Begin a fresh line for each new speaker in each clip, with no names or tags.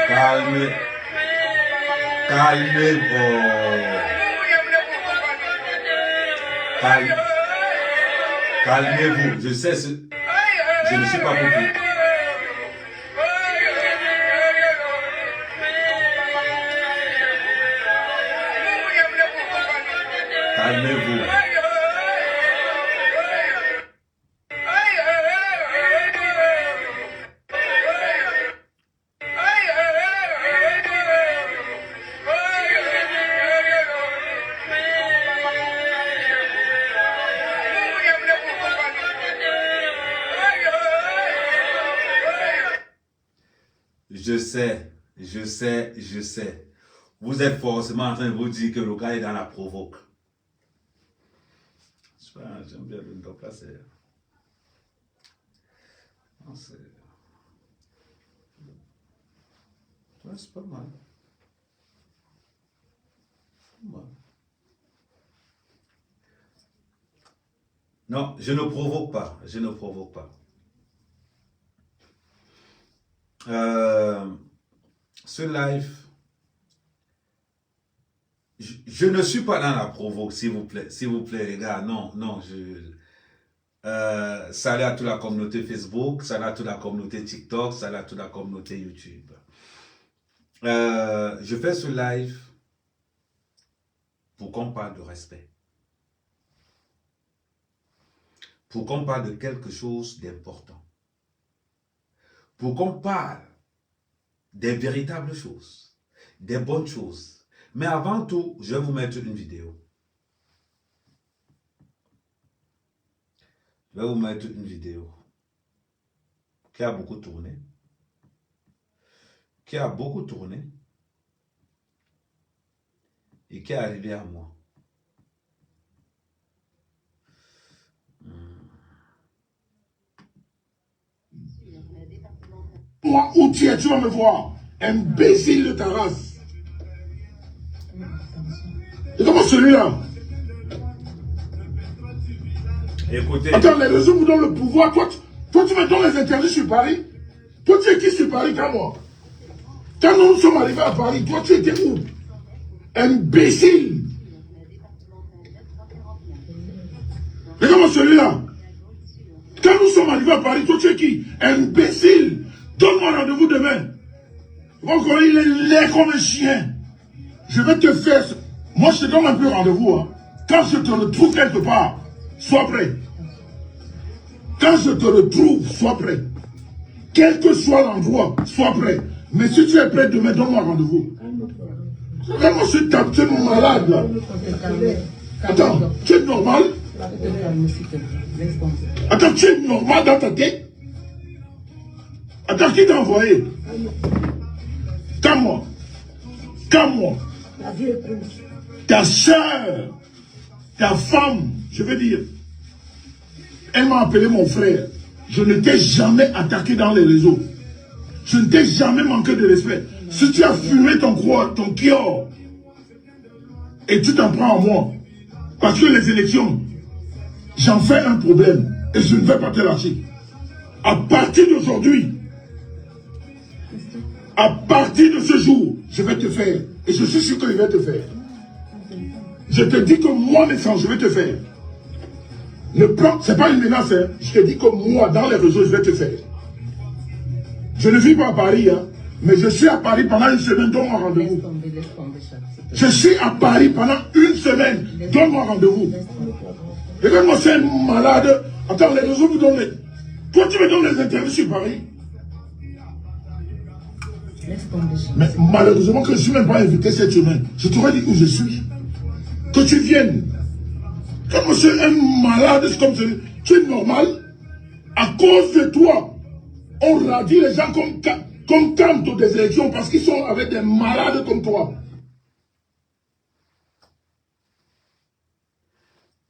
Calmez. Calmez-vous. Calmez-vous. Je sais, je ne suis pas beaucoup. Calmez-vous. Je sais. Vous êtes forcément en train de vous dire que le gars est dans la provoque. J'aime bien le top là, c'est pas mal. Non, je ne provoque pas. Je ne provoque pas. Ce live, je ne suis pas dans la provoque, s'il vous plaît, les gars. Non, salut à toute la communauté Facebook, salut à toute la communauté TikTok, salut à toute la communauté YouTube. Je fais ce live pour qu'on parle de respect. Pour qu'on parle de quelque chose d'important. Pour qu'on parle des véritables choses, des bonnes choses. Mais avant tout, je vais vous mettre une vidéo. Je vais vous mettre une vidéo qui a beaucoup tourné. Et qui est arrivée à moi.
Moi, où tu es, tu vas me voir. Imbécile de ta race. Et comment celui-là?
Écoutez.
Attends, les réseaux vous donnent le pouvoir. Toi, tu me donnes les interdits sur Paris. Toi, tu es qui sur Paris quand moi? Quand nous sommes arrivés à Paris, toi, tu étais où? Imbécile. Regarde-moi celui-là. Quand nous sommes arrivés à Paris, toi, tu es qui? Imbécile. Donne-moi rendez-vous demain. Encore, il est laid comme un chien. Je vais te faire... Moi, je te donne un peu rendez-vous. Hein. Quand je te retrouve quelque part, sois prêt. Quand je te retrouve, sois prêt. Quel que soit l'endroit, sois prêt. Mais si tu es prêt demain, donne-moi rendez-vous. Regarde-moi ce tape, tu es malade là. Attends, tu es normal? Attends, tu es normal dans ta tête? Attends, qui t'a envoyé? Calme-moi. Calme-moi. Ta soeur, ta femme, je veux dire, elle m'a appelé mon frère. Je ne t'ai jamais attaqué dans les réseaux. Je ne t'ai jamais manqué de respect. Si tu as fumé ton kior, et tu t'en prends à moi, parce que les élections, j'en fais un problème, et je ne vais pas te lâcher. À partir d'aujourd'hui, à partir de ce jour, je vais te faire. Et je suis sûr que je vais te faire. Je te dis que moi, naissant, je vais te faire. Ne prends, c'est pas une menace, hein. Je te dis que moi, dans les réseaux, je vais te faire. Je ne vis pas à Paris, hein. Mais je suis à Paris pendant une semaine, donne-moi rendez-vous. Je suis à Paris pendant une semaine, donne-moi rendez-vous. Regarde-moi, c'est un malade. Attends, les réseaux vous donnent les... Toi, tu me donnes les interviews sur Paris. Mais malheureusement que je ne suis même pas invité cette semaine. Je t'aurais dit où je suis. Que tu viennes. Comme monsieur un malade, c'est comme celui. Tu es normal. À cause de toi, on radie les gens comme Kanto des élections parce qu'ils sont avec des malades comme toi.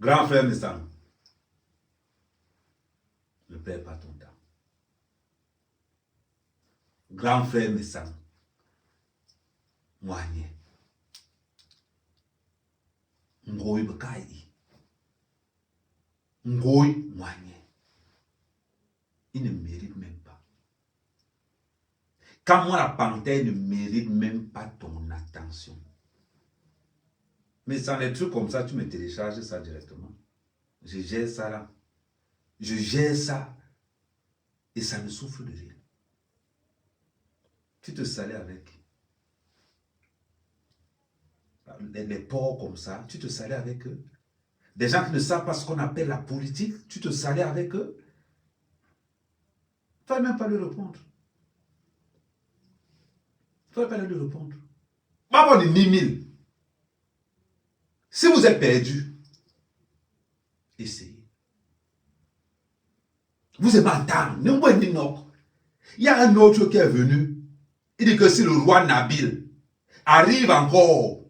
Grand frère Messam, ne perds pas ton temps. Grand frère Messam, Moigné, Ngoy Bekai, Ngoy Moigné. Il ne mérite même pas. Quand moi, la panthère ne mérite même pas ton attention. Mais sans les trucs comme ça, tu me télécharges ça directement. Je gère ça là. Je gère ça. Et ça ne souffre de rien. Tu te salais avec les porcs comme ça. Tu te salais avec eux. Des gens qui ne savent pas ce qu'on appelle la politique. Tu te salais avec eux. Il ne fallait même pas lui répondre. Il ne fallait pas lui répondre. Maman de 10 000. Si vous êtes perdu, essayez. Vous aimez entendre. Il y a un autre qui est venu. Il dit que si le roi Nabil arrive encore,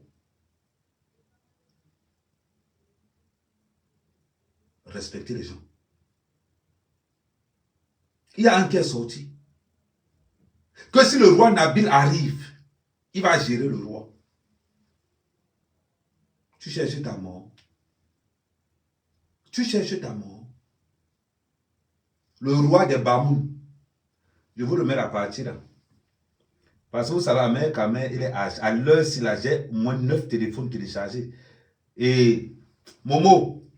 respectez les gens. Il y a un qui est sorti. Que si le roi Nabil arrive, il va gérer le roi. Tu cherches ta mort. Tu cherches ta mort. Le roi des Bamoun. Je vous remets la partie là. Parce que vous savez, la mère Kamer, il est à l'heure s'il a j'ai moins 9 téléphones téléchargés. Et Momo,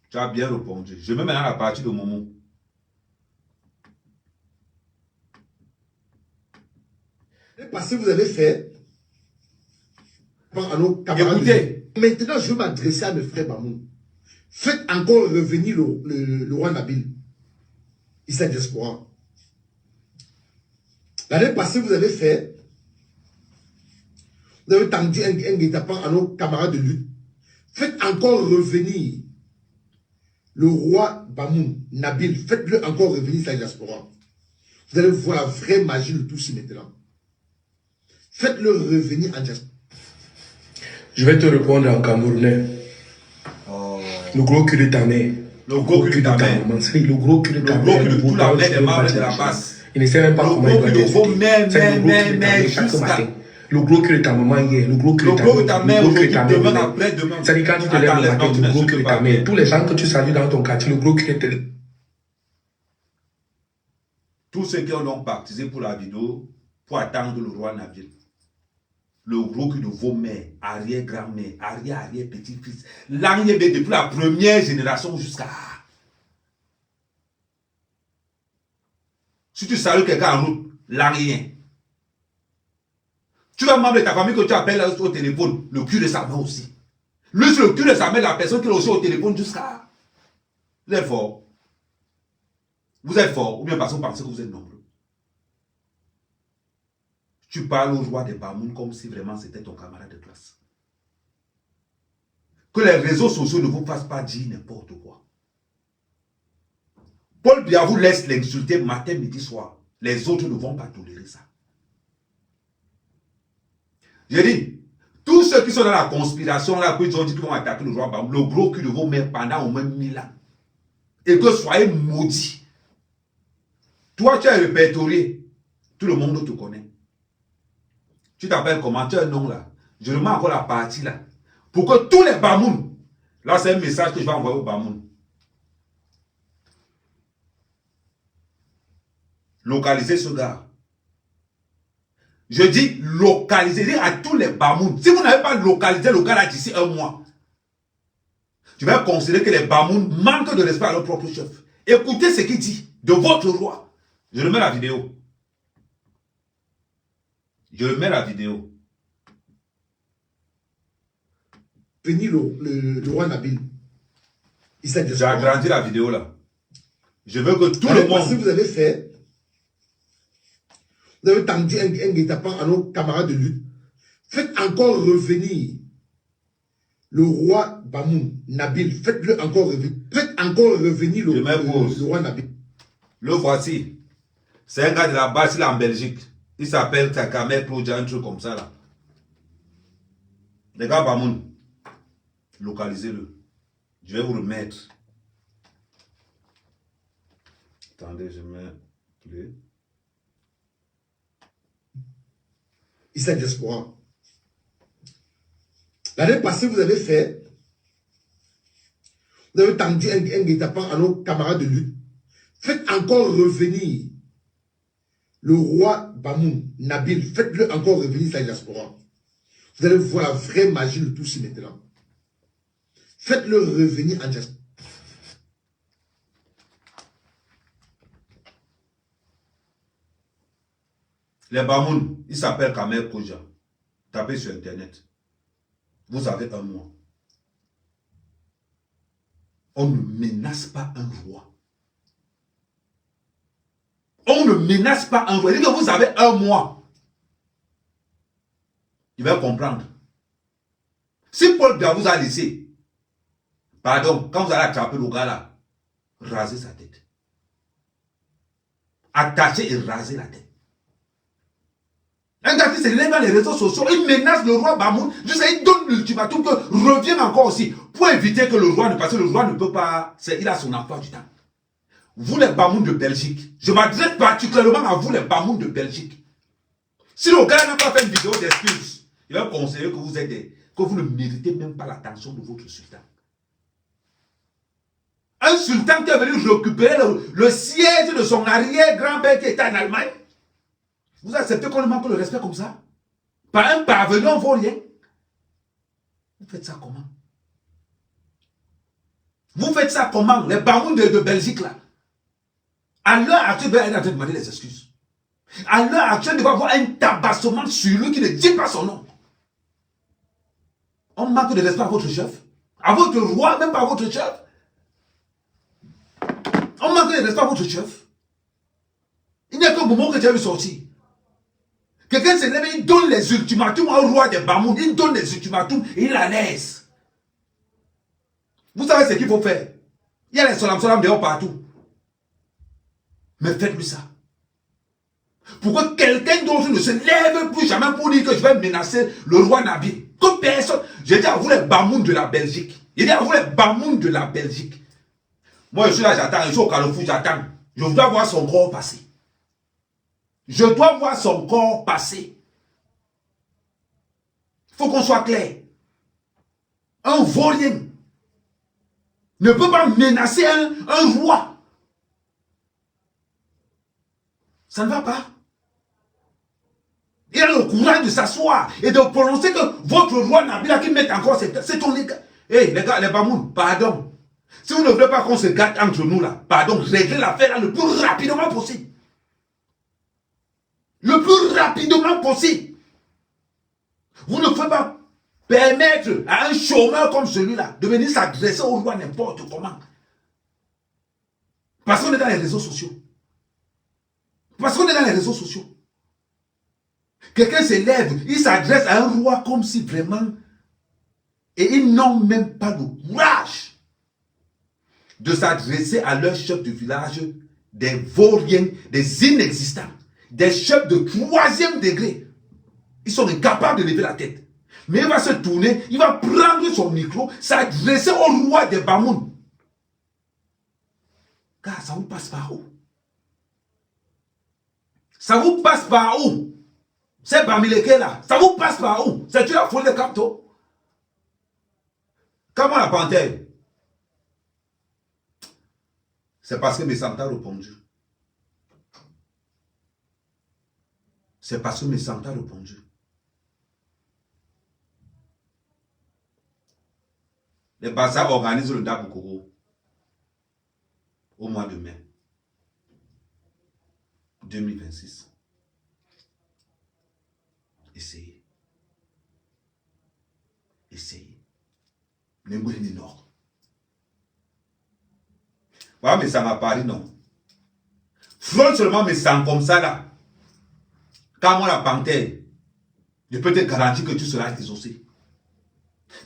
tu as bien répondu. Je mets maintenant la partie de Momo.
Parce que vous avez fait à nos camarades.
Écoutez.
Maintenant, je veux m'adresser à mes frères Bamoun. Faites encore revenir le roi Nabil. Il s'est diaspora. L'année passée, vous avez fait. Vous avez tendu un guet-apens à nos camarades de lutte. Faites encore revenir le roi Bamoun, Nabil. Faites-le encore revenir sa diaspora. Vous allez voir la vraie magie de tout ce maintenant. Faites-le revenir en diaspora.
Je vais te répondre en camerounais.
Oh.
Le gros cul de ta mère.
Le gros cul de ta mère.
Le gros cul de ta
Le
mère.
gros cul de toute la mère des membres de la base.
Il ne sait même pas comment il va
dire.
Le gros cul de ta maman hier. Le gros cul de ta mère. Le gros cul de ta mère.
Demain après demain.
Ça dit quand tu te lèves le matin, le gros cul de ta mère. Tous les gens que tu salues dans ton quartier, le gros cul de ta mère.
Tous ceux qui ont donc participé pour la vidéo, pour attendre le roi Nabil. Le gros cul de vos mères, arrière-grand-mère, arrière-petit-fils, l'arrière depuis la première génération jusqu'à... Si tu salues quelqu'un en route, l'arrière. Tu as un membre de ta famille que tu appelles au téléphone, le cul de sa mère aussi. Lui, c'est le cul de sa mère, la personne qui est aussi au téléphone jusqu'à... Vous êtes fort. Vous êtes fort, ou bien parce que vous pensez que vous êtes nombreux. Tu parles au roi des Bamoun comme si vraiment c'était ton camarade de classe. Que les réseaux sociaux ne vous fassent pas dire n'importe quoi. Paul Biya vous laisse l'insulter matin, midi, soir. Les autres ne vont pas tolérer ça. J'ai dit, tous ceux qui sont dans la conspiration, là, ils ont dit qu'ils vont attaquer le roi Bamoun, le gros cul de vos mères pendant au moins 1000 ans. Et que soyez maudits. Toi, tu es répertorié. Tout le monde te connaît. Tu t'appelles comment? Tu as un nom là. Je remets encore la partie là. Pour que tous les Bamoun, là c'est un message que je vais envoyer aux Bamoun. Localisez ce gars. Je dis localisez à tous les Bamoun. Si vous n'avez pas localisé le gars là d'ici un mois, tu vas considérer que les Bamoun manquent de respect à leur propre chef. Écoutez ce qu'il dit de votre roi. Je remets la vidéo. Je remets la vidéo.
Venir le roi Nabil. Il s'est
J'ai agrandi la vidéo là. Je veux que tout le monde...
Parce que vous avez fait, vous avez tendu un guet-apens à nos camarades de lutte. Faites encore revenir le roi Bamoun, Nabil. Faites-le encore revenir. Faites encore revenir le roi Nabil.
Le voici. C'est un gars de la base, il est en Belgique. Il s'appelle Kakamé Proja, un truc comme ça là. Les gars Bamoun, localisez-le. Je vais vous le mettre. Attendez, je mets plus.
Il s'est diaspora. L'année passée, vous avez fait. Vous avez tendu un guet-apens à nos camarades de lutte. Faites encore revenir le roi Bamoun, Nabil, faites-le encore revenir sa diaspora. Vous allez voir la vraie magie de tout ça maintenant. Faites-le revenir en diaspora.
Les Bamoun, il s'appelle Kamer Koja. Tapez sur Internet. Vous avez un mois. On ne menace pas un roi. On ne menace pas un roi. Il dit que vous avez un mois. Il va comprendre. Si Paul Biya vous a laissé, pardon, quand vous allez attraper le gars là, rasez sa tête. Attachez et rasez la tête. Un gars qui se lève dans les réseaux sociaux, il menace le roi Bamoun, il donne l'ultimatum que revienne encore aussi, pour éviter que le roi ne passe, le roi ne peut pas, il a son emploi du temps. Vous les Bamoun de Belgique, je m'adresse particulièrement à vous les Bamoun de Belgique. Si le gars n'a pas fait une vidéo d'excuse, il va conseiller que vous êtes que vous ne méritez même pas l'attention de votre sultan. Un sultan qui est venu récupérer le siège de son arrière-grand-père qui était en Allemagne. Vous acceptez qu'on lui manque le respect comme ça? Par un parvenu en vaut rien. Vous faites ça comment? Vous faites ça comment? Les Bamoun de Belgique là. À l'heure actuelle, il est en train de demander des excuses. À l'heure actuelle, il va avoir un tabassement sur lui qui ne dit pas son nom. On manque de respect à votre chef, à votre roi, même pas à votre chef. On manque de respect à votre chef. Il n'y a qu'un moment que tu as vu sortir. Quelqu'un se lève, il donne les ultimatums au roi des Bamoun, il donne les ultimatums et il la laisse. Vous savez ce qu'il faut faire? Il y a les solam dehors partout. Mais faites-lui ça. Pourquoi quelqu'un d'autre ne se lève plus jamais pour dire que je vais menacer le roi Nabil? Comme personne. J'ai dit à vous les Bamoun de la Belgique. J'ai dit à vous les Bamoun de la Belgique. Moi je suis là, j'attends, je suis au Carrefour, j'attends. Je dois voir son corps passer. Je dois voir son corps passer. Il faut qu'on soit clair. Un vaurien ne peut pas menacer un roi. Ça ne va pas. Il a le courage de s'asseoir et de prononcer que votre roi Nabila qui met encore c'est ton les gars. Hey, les gars, les Bamoun, pardon. Si vous ne voulez pas qu'on se gâte entre nous là, pardon, réglez l'affaire là le plus rapidement possible. Le plus rapidement possible. Vous ne pouvez pas permettre à un chômeur comme celui-là de venir s'adresser au roi n'importe comment. Parce qu'on est dans les réseaux sociaux. Parce qu'on est dans les réseaux sociaux. Quelqu'un se lève, il s'adresse à un roi comme si vraiment... Et ils n'ont même pas le courage de s'adresser à leur chef de village, des vauriens, des inexistants, des chefs de 3e degré. Ils sont incapables de lever la tête. Mais il va se tourner, il va prendre son micro, s'adresser au roi des Bamoun. Car ça vous passe par où? Ça vous passe par où? C'est Bamileke là. Ça vous passe par où? C'est-tu la folie de Capto? Comment la panthère? C'est parce que mes sangs a répondu. C'est parce que mes sangs a répondu. Les Bassa organisent le Dabukoro au mois de mai 2026. Essayez. Essayez. Mais vous êtes nord. Voilà, mais ça m'a parlé, non. Frôle seulement mes sangs comme ça là. Quand moi la panthère, je peux te garantir que tu seras exaucé.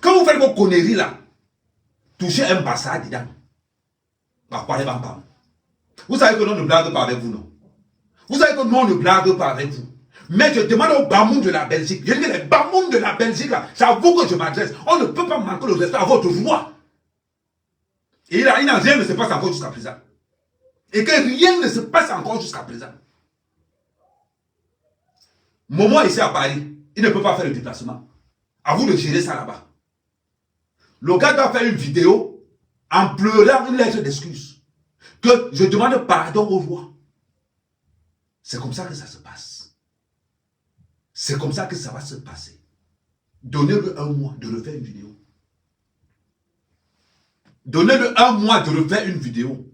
Quand vous faites vos conneries là, touchez un Bassa dedans. Vous savez que nous ne blague pas avec vous, non? Vous savez que nous on ne blague pas avec vous. Mais je demande aux Bamoun de la Belgique. Je dis les Bamoun de la Belgique là, c'est à vous que je m'adresse. On ne peut pas manquer le respect à votre roi. Et rien ne se passe encore jusqu'à présent. Et que rien ne se passe encore jusqu'à présent. Momo ici à Paris, il ne peut pas faire le déplacement. À vous de gérer ça là-bas. Le gars doit faire une vidéo en pleurant une lettre d'excuse. Que je demande pardon au roi. C'est comme ça que ça se passe. C'est comme ça que ça va se passer. Donnez-le 1 mois de refaire une vidéo. Donnez-le 1 mois de refaire une vidéo.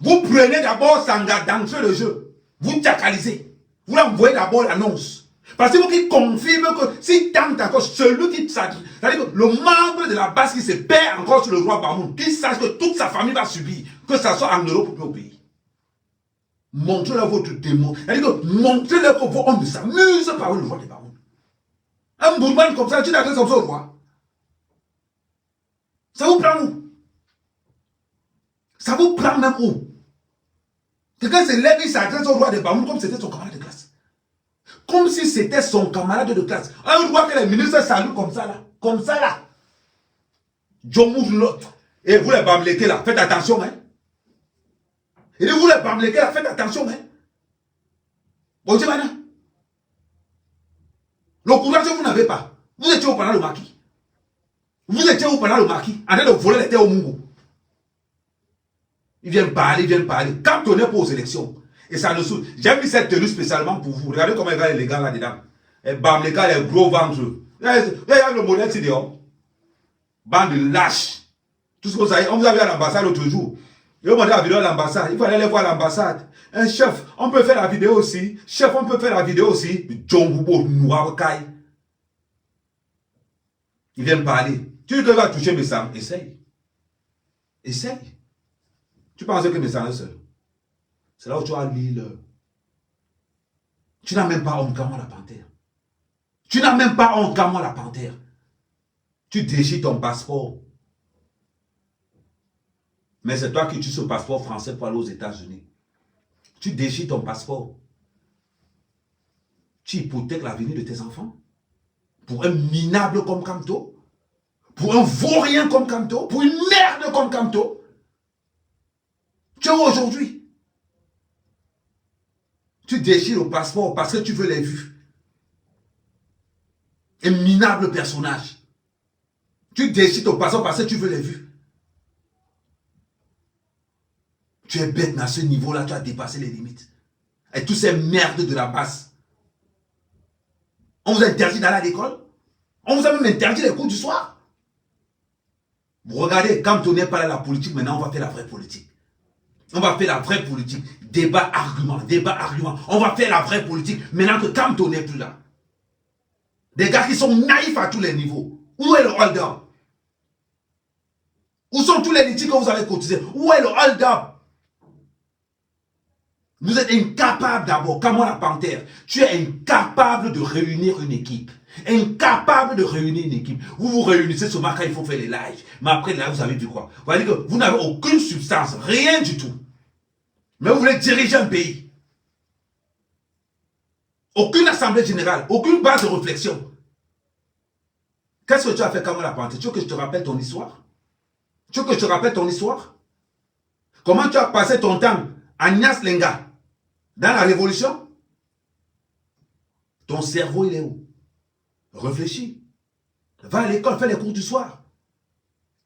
Vous prenez d'abord Sanga d'entrer le jeu. Vous tchakalisez. Vous l'envoyez d'abord l'annonce. Parce que vous qui confirme que si tente encore celui qui s'adresse, c'est-à-dire que le membre de la base qui se perd encore sur le roi Bamoun, qu'il sache que toute sa famille va subir, que ça soit en Europe ou au pays. Montrez-leur votre démon. C'est-à-dire que montrez-leur que vos hommes s'amusent par le roi de Bamoun. Un bourman comme ça, tu t'adresses comme ça au roi. Ça vous prend où? Ça vous prend même où? Quelqu'un se lève, il s'adresse au roi de Bamoun comme si c'était son camarade de classe. Comme si c'était son camarade de classe. Un roi que les ministres saluent comme ça là. Comme ça là. Et vous les bamléqués là, faites attention hein. Et vous les bamléqués là, faites attention hein. Bon Dieu maintenant. Le courage que vous n'avez pas. Vous étiez où pendant le marquis? Vous étiez où pendant le marquis? En train de voler les terres au Mungo. Ils viennent parler, Quand on est pour aux élections. Et ça nous saoule. J'ai mis cette tenue spécialement pour vous. Regardez comment il va les gars là-dedans. Et bam, les gars, les gros ventres. Il y a le modèle ici dehors. Bande de lâches. Tout ce que vous savez, on vous a vu à l'ambassade l'autre jour. Ils ont demandé la vidéo à l'ambassade. Il faut aller voir l'ambassade. Un chef, on peut faire la vidéo aussi. Chef, on peut faire la vidéo aussi. Ils viennent parler. Tu devrais toucher mes sangs. Essaye. Essaye. Tu penses que mes sangs est seul? C'est là où tu as l'île. Tu n'as même pas honte comme la panthère. Tu n'as même pas honte comme la panthère. Tu déchires ton passeport. Mais c'est toi qui tues ce passeport français pour aller aux États-Unis. Tu déchires ton passeport. Tu hypothèques l'avenir de tes enfants. Pour un minable comme Kamto. Pour un vaurien comme Kamto. Pour une merde comme Kamto. Tu es où aujourd'hui? Tu déchires le passeport parce que tu veux les vues. Un minable personnage. Tu déchires ton passeport parce que tu veux les vues. Tu es bête à ce niveau-là, tu as dépassé les limites. Et tous ces merdes de la base. On vous a interdit d'aller à l'école. On vous a même interdit les cours du soir. Vous regardez, quand on n'est pas là la politique, maintenant on va faire la vraie politique. On va faire la vraie politique. Débat, argument, débat, argument. On va faire la vraie politique. Maintenant que Kamto n'est plus là. Des gars qui sont naïfs à tous les niveaux. Où est le hold-up? Où sont tous les litiges que vous avez cotisés? Où est le hold-up? Vous êtes incapable d'abord, comme la panthère. Tu es incapable de réunir une équipe. Incapable de réunir une équipe. Vous vous réunissez seulement quand il faut faire les lives. Mais après, là, vous avez vu quoi? Vous allez dire que vous n'avez aucune substance, rien du tout. Mais vous voulez diriger un pays. Aucune assemblée générale, aucune base de réflexion. Qu'est-ce que tu as fait comme la panthère? Tu veux que je te rappelle ton histoire? Tu veux que je te rappelle ton histoire? Comment tu as passé ton temps à Nias Lenga dans la révolution? Ton cerveau, il est où? Réfléchis. Va à l'école, fais les cours du soir.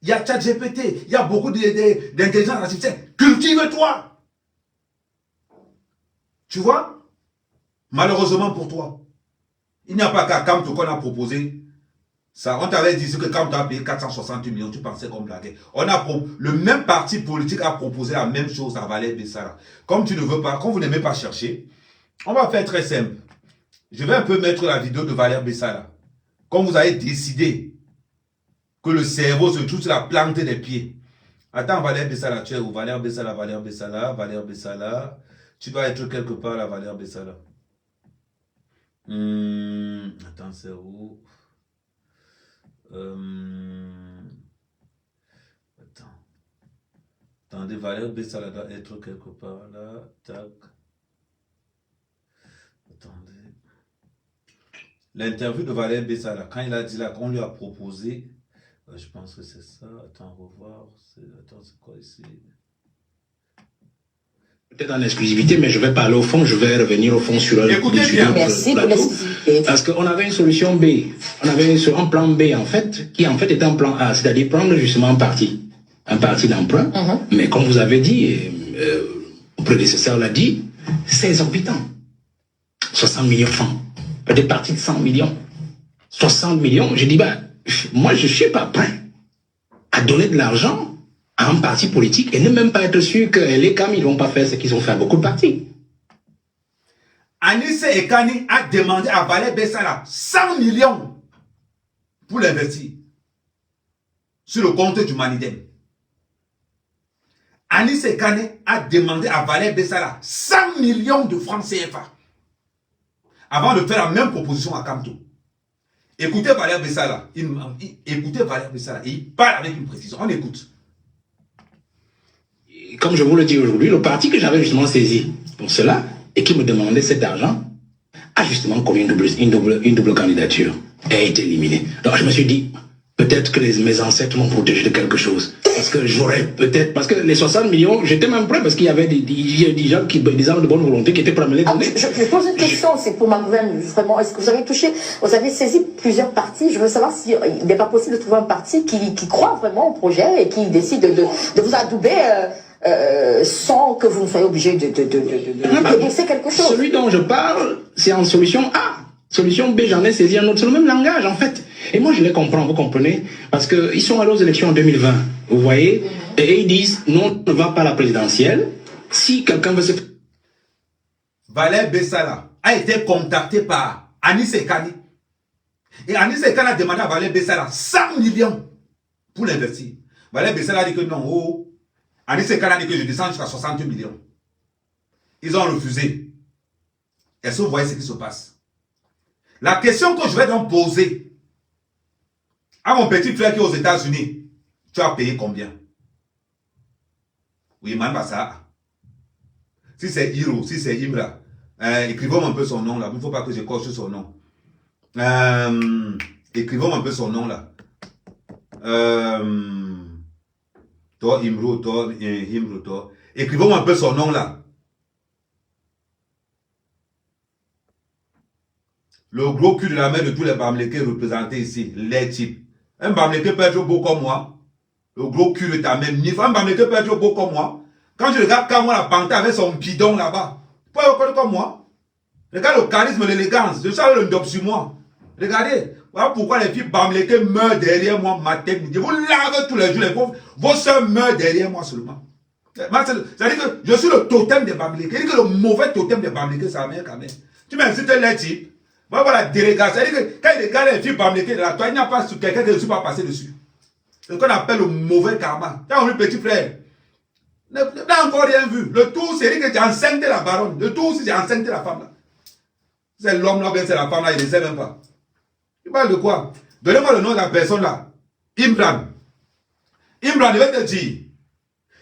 Il y a ChatGPT, il y a beaucoup d'intelligence artificielle. Cultive-toi. Tu vois? Malheureusement pour toi, il n'y a pas qu'à Kamto qu'on a proposé ça. On t'avait dit que Kamto a payé 460 millions, tu pensais qu'on blaguait. Le même parti politique a proposé la même chose à Valère Bessara. Comme tu ne veux pas, comme vous n'aimez pas chercher, on va faire très simple. Je vais un peu mettre la vidéo de Valère Bessara. Comme vous avez décidé que le cerveau se trouve sur la plante des pieds. Attends, Valère Bessara, tu es où? Valère Bessara, Valère Bessara, Valère Bessara. Tu dois être quelque part là, Valère Bessara. Attends, c'est où? Attendez, Valère Bessara doit être quelque part là. Tac. Attendez. L'interview de Valère Bessara, quand il a dit là, qu'on lui a proposé, je pense que c'est ça. Attends, revoir. Attends, c'est quoi ici?
Peut-être en exclusivité, mais je vais parler au fond, je vais revenir au fond sur le plateau. Parce qu'on avait une solution B, on avait un plan B en fait, qui en fait était un plan A, c'est-à-dire prendre justement un parti d'emprunt. Mais comme vous avez dit, on prédécesseur l'a dit, c'est exorbitant. 60 millions de francs. Des partis de 100 millions. 60 millions, je dis, moi je ne suis pas prêt à donner de l'argent à un parti politique et ne même pas être sûr que les CAM, ils ne vont pas faire ce qu'ils ont fait à beaucoup de partis.
Anissé Ekani a demandé à Valère Bessala 100 millions pour l'investir sur le compte du Manidem. Anissé Ekani a demandé à Valère Bessala 100 millions de francs CFA avant de faire la même proposition à Kamto. Écoutez Valère Bessala, écoutez Valère Bessala, et il parle avec une précision. On écoute.
Comme je vous le dis aujourd'hui, le parti que j'avais justement saisi pour cela et qui me demandait cet argent a justement commis une double candidature et a été éliminé. Donc je me suis dit, peut-être que mes ancêtres m'ont protégé de quelque chose. Parce que j'aurais peut-être... Parce que les 60 millions, j'étais même prêt parce qu'il y avait des gens de bonne volonté qui étaient prêts à me les donner.
Je pose une question, c'est pour ma gouverne, vraiment. Est-ce que vous avez saisi plusieurs partis? Je veux savoir s'il n'est pas possible de trouver un parti qui croit vraiment au projet et qui décide de vous adouber sans que vous ne soyez obligé de débourser quelque chose.
Celui dont je parle, c'est en solution A. Solution B, j'en ai saisi un autre. C'est le même langage, en fait. Et moi, je les comprends, vous comprenez? Parce qu'ils sont allés aux élections en 2020, vous voyez? Et ils disent, non, on ne va pas à la présidentielle. Si quelqu'un veut se...
Valère Bessala a été contacté par Anis Ekani. Et Anis Ekani a demandé à Valère Bessala 100 millions pour l'investir. Valère Bessala a dit que non, oh. Anis Ekani a dit que je descends jusqu'à 60 millions. Ils ont refusé. Est-ce que vous voyez ce qui se passe? La question que je vais donc poser à mon petit frère qui est aux États-Unis, tu as payé combien? Oui, Manbassa. Si c'est Hiro, si c'est Imra, écrivons un peu son nom là. Il ne faut pas que je coche son nom. Écrivons un peu son nom là. Toi, Imro, toi, Imro, toi. Écrivons un peu son nom là. Le gros cul de la main de tous les Bamlékés représentés ici, les types. Un Bamléké peut être beau comme moi. Le gros cul de ta main, un Bamléké peut être beau comme moi. Quand je regarde Kamwa la Panta avec son bidon là-bas, pas reconnaître comme moi. Regarde le charisme, l'élégance. Je sais le ndop sur moi. Regardez. Voilà pourquoi les filles Bamléké meurent derrière moi matin, midi. Vous lavez tous les jours. Vos soeurs meurent derrière moi seulement. C'est-à-dire que je suis le totem des Bamlékés. C'est-à-dire que le mauvais totem des Bamlékés, c'est la mère quand même. Tu m'incites les types. Voilà la délégation. C'est-à-dire que quand il regarde les filles Bamlékés de la toi, il n'y a pas quelqu'un qui ne suis pas passé dessus. C'est ce qu'on appelle le mauvais karma. Tu as un petit frère. Tu n'as encore rien vu. Le tout, c'est que tu as enceinte la baronne. Le tout, c'est que tu as enceinte la femme là. C'est l'homme là, bien c'est la femme là, il ne sait même pas. Tu parles de quoi? Donnez-moi le nom de la personne là. Imran. Imran, il va te dire.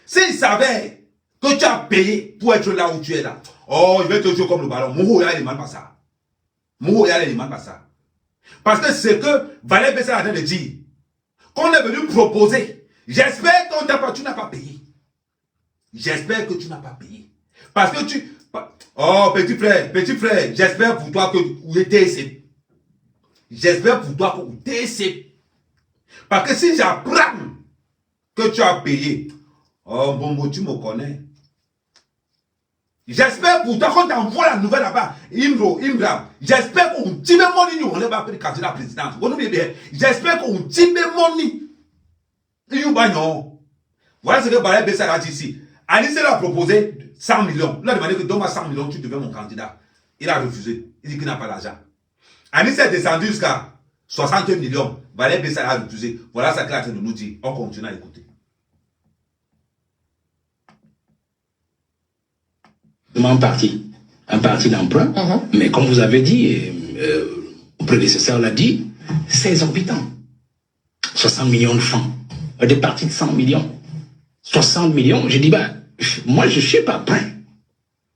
S'il savait que tu as payé pour être là où tu es là. Oh, il va te jouer comme le ballon. Mouhou, il ne demande pas ça. Mouhou, il ne demande pas ça. Parce que c'est que Valère Bessala a train de dire. Qu'on est venu proposer. J'espère que tu n'as pas payé. J'espère que tu n'as pas payé. Parce que tu... Oh, petit frère, j'espère pour toi que vous êtes TSC. J'espère pour toi que vous êtes TSC. Parce que si j'apprends que tu as payé, oh, bon, tu me connais. J'espère pour toi qu'on t'envoie la nouvelle là-bas. Imra, j'espère qu'on t'y met mon nid, on n'est pas pris candidat à la présidence. J'espère qu'on t'y met mon nid. Voilà ce que Valère Bessala a dit ici. Anis a proposé 100 millions. Il a demandé que donne-moi 100 millions, tu deviens mon candidat. Il a refusé. Il dit qu'il n'a pas l'argent. Anis est descendu jusqu'à 60 millions. Valère Bessala a refusé. Voilà ce qu'il est en train de nous dire. On continue à écouter.
Un parti d'emprunt, mais comme vous avez dit, le prédécesseur l'a dit, c'est exorbitant. 60 millions de francs. Des partis de 100 millions. 60 millions, je dis, moi je ne suis pas prêt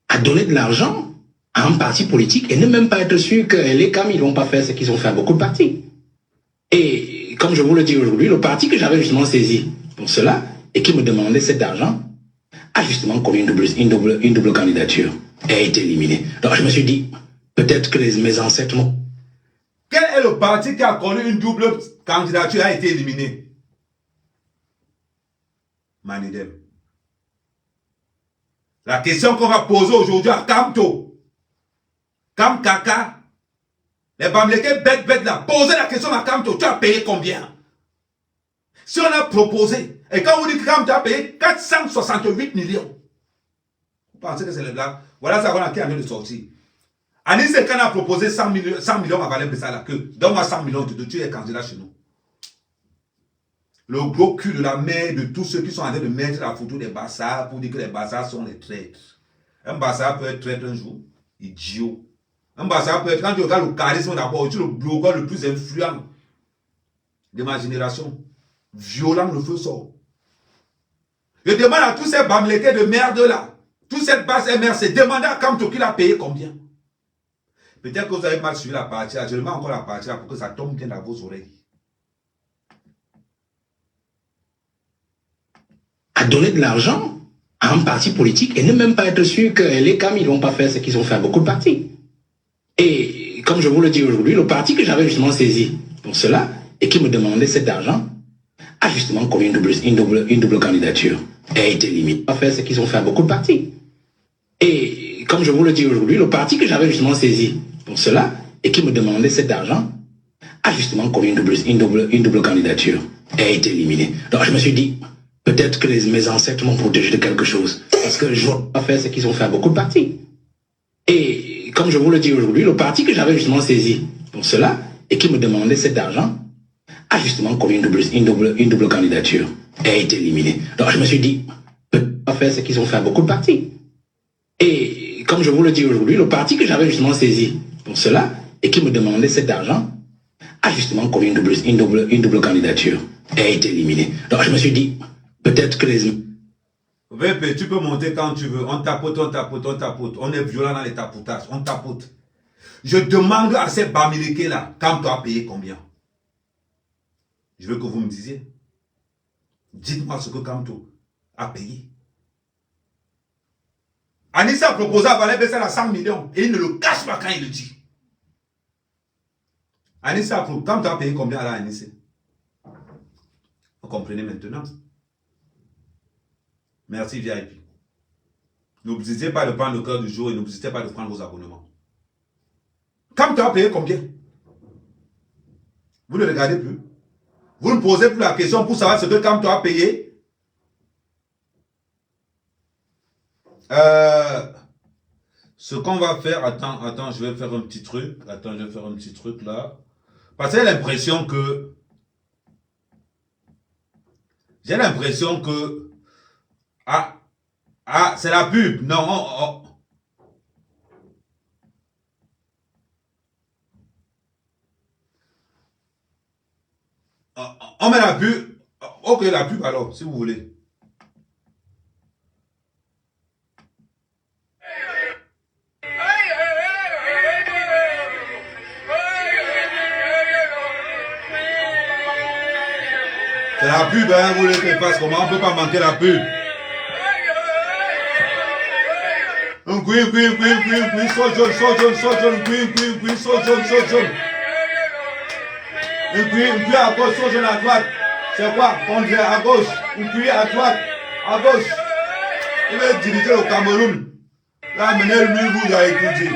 à donner de l'argent à un parti politique et ne même pas être sûr que les CAM, ils ne vont pas faire ce qu'ils ont fait à beaucoup de partis. Et comme je vous le dis aujourd'hui, le parti que j'avais justement saisi pour cela et qui me demandait cet argent a justement commis une double candidature et a été éliminé. Donc je me suis dit, peut-être que mes ancêtres m'ont...
Quel est le parti qui a connu une double candidature et a été éliminé? Manidem. La question qu'on va poser aujourd'hui à Kamto, Kam Kaka, les Bamileke bêtes là, posez la question à Kamto, tu as payé combien? Si on a proposé, et quand vous dites que Kamto a payé 468 millions, vous pensez que c'est les blagues? Voilà ça qu'on a qui vient de sortir. Anis Sekan a proposé 100 millions à Valère Bessala, que donne-moi 100 millions, tu es candidat chez nous. Le gros cul de la mer de tous ceux qui sont en train de mettre la photo des Bassards pour dire que les Bassards sont les traîtres. Un Bassard peut être traître un jour, idiot. Un Bassard peut être, quand tu regardes le charisme d'abord, tu es le blogueur le plus influent de ma génération. Violent, le feu sort. Je demande à tous ces Bamileke de merde là, toute cette base MRC, demandez à Kamto qu'il a payé combien. Peut-être que vous avez mal suivi la partie là, je remets encore la partie là pour que ça tombe bien dans vos oreilles.
À donner de l'argent à un parti politique et ne même pas être sûr que les CAM, ils ne vont pas faire ce qu'ils ont fait à beaucoup de partis. Et comme je vous le dis aujourd'hui, le parti que j'avais justement saisi pour cela et qui me demandait cet argent a justement commis une double candidature et a été éliminé. Pas faire ce qu'ils ont fait à beaucoup de partis. Et comme je vous le dis aujourd'hui, le parti que j'avais justement saisi pour cela et qui me demandait cet argent a justement commis une double candidature et a été éliminé. Donc je me suis dit, peut-être que mes ancêtres m'ont protégé de quelque chose. Parce que je ne vais pas faire ce qu'ils ont fait à beaucoup de partis. Et comme je vous le dis aujourd'hui, le parti que j'avais justement saisi pour cela et qui me demandait cet argent a justement commis une double candidature et a été éliminé. Donc je me suis dit, peut-être pas faire ce qu'ils ont fait à beaucoup de partis. Et comme je vous le dis aujourd'hui, le parti que j'avais justement saisi pour cela et qui me demandait cet argent a justement commis une double candidature et a été éliminé. Donc je me suis dit, peut-être que les...
VP, tu peux monter quand tu veux. On tapote, on tapote, on tapote. On est violent dans les tapotages. On tapote. Je demande à ces Bamileke là, Kamto a payé combien? Je veux que vous me disiez. Dites-moi ce que Kamto a payé. Anissa a proposé à Valère Bessala 100 millions et il ne le cache pas quand il le dit. Anissa a proposé, Kamto a payé combien à la Anissa? Vous comprenez maintenant? Merci VIP. N'oubliez pas de prendre le cœur du jour et n'oubliez pas de prendre vos abonnements. Kamto a payé combien? Vous ne regardez plus. Vous ne posez plus la question pour savoir ce que Kamto a payé. Ce qu'on va faire, attends, je vais faire un petit truc. Attends, je vais faire un petit truc là. Parce que j'ai l'impression que... Ah, c'est la pub. Non, on met la pub. Ok, la pub alors, si vous voulez. C'est la pub, hein, vous voulez que je fasse comment? On ne peut pas manquer la pub. Un queen, so jaune, queen, so jaune. Un queen à gauche, so jaune à droite. C'est quoi? On dirait à gauche, un queen à droite, à gauche. Il va diriger au Cameroun. Là, mener lui, vous a écouté.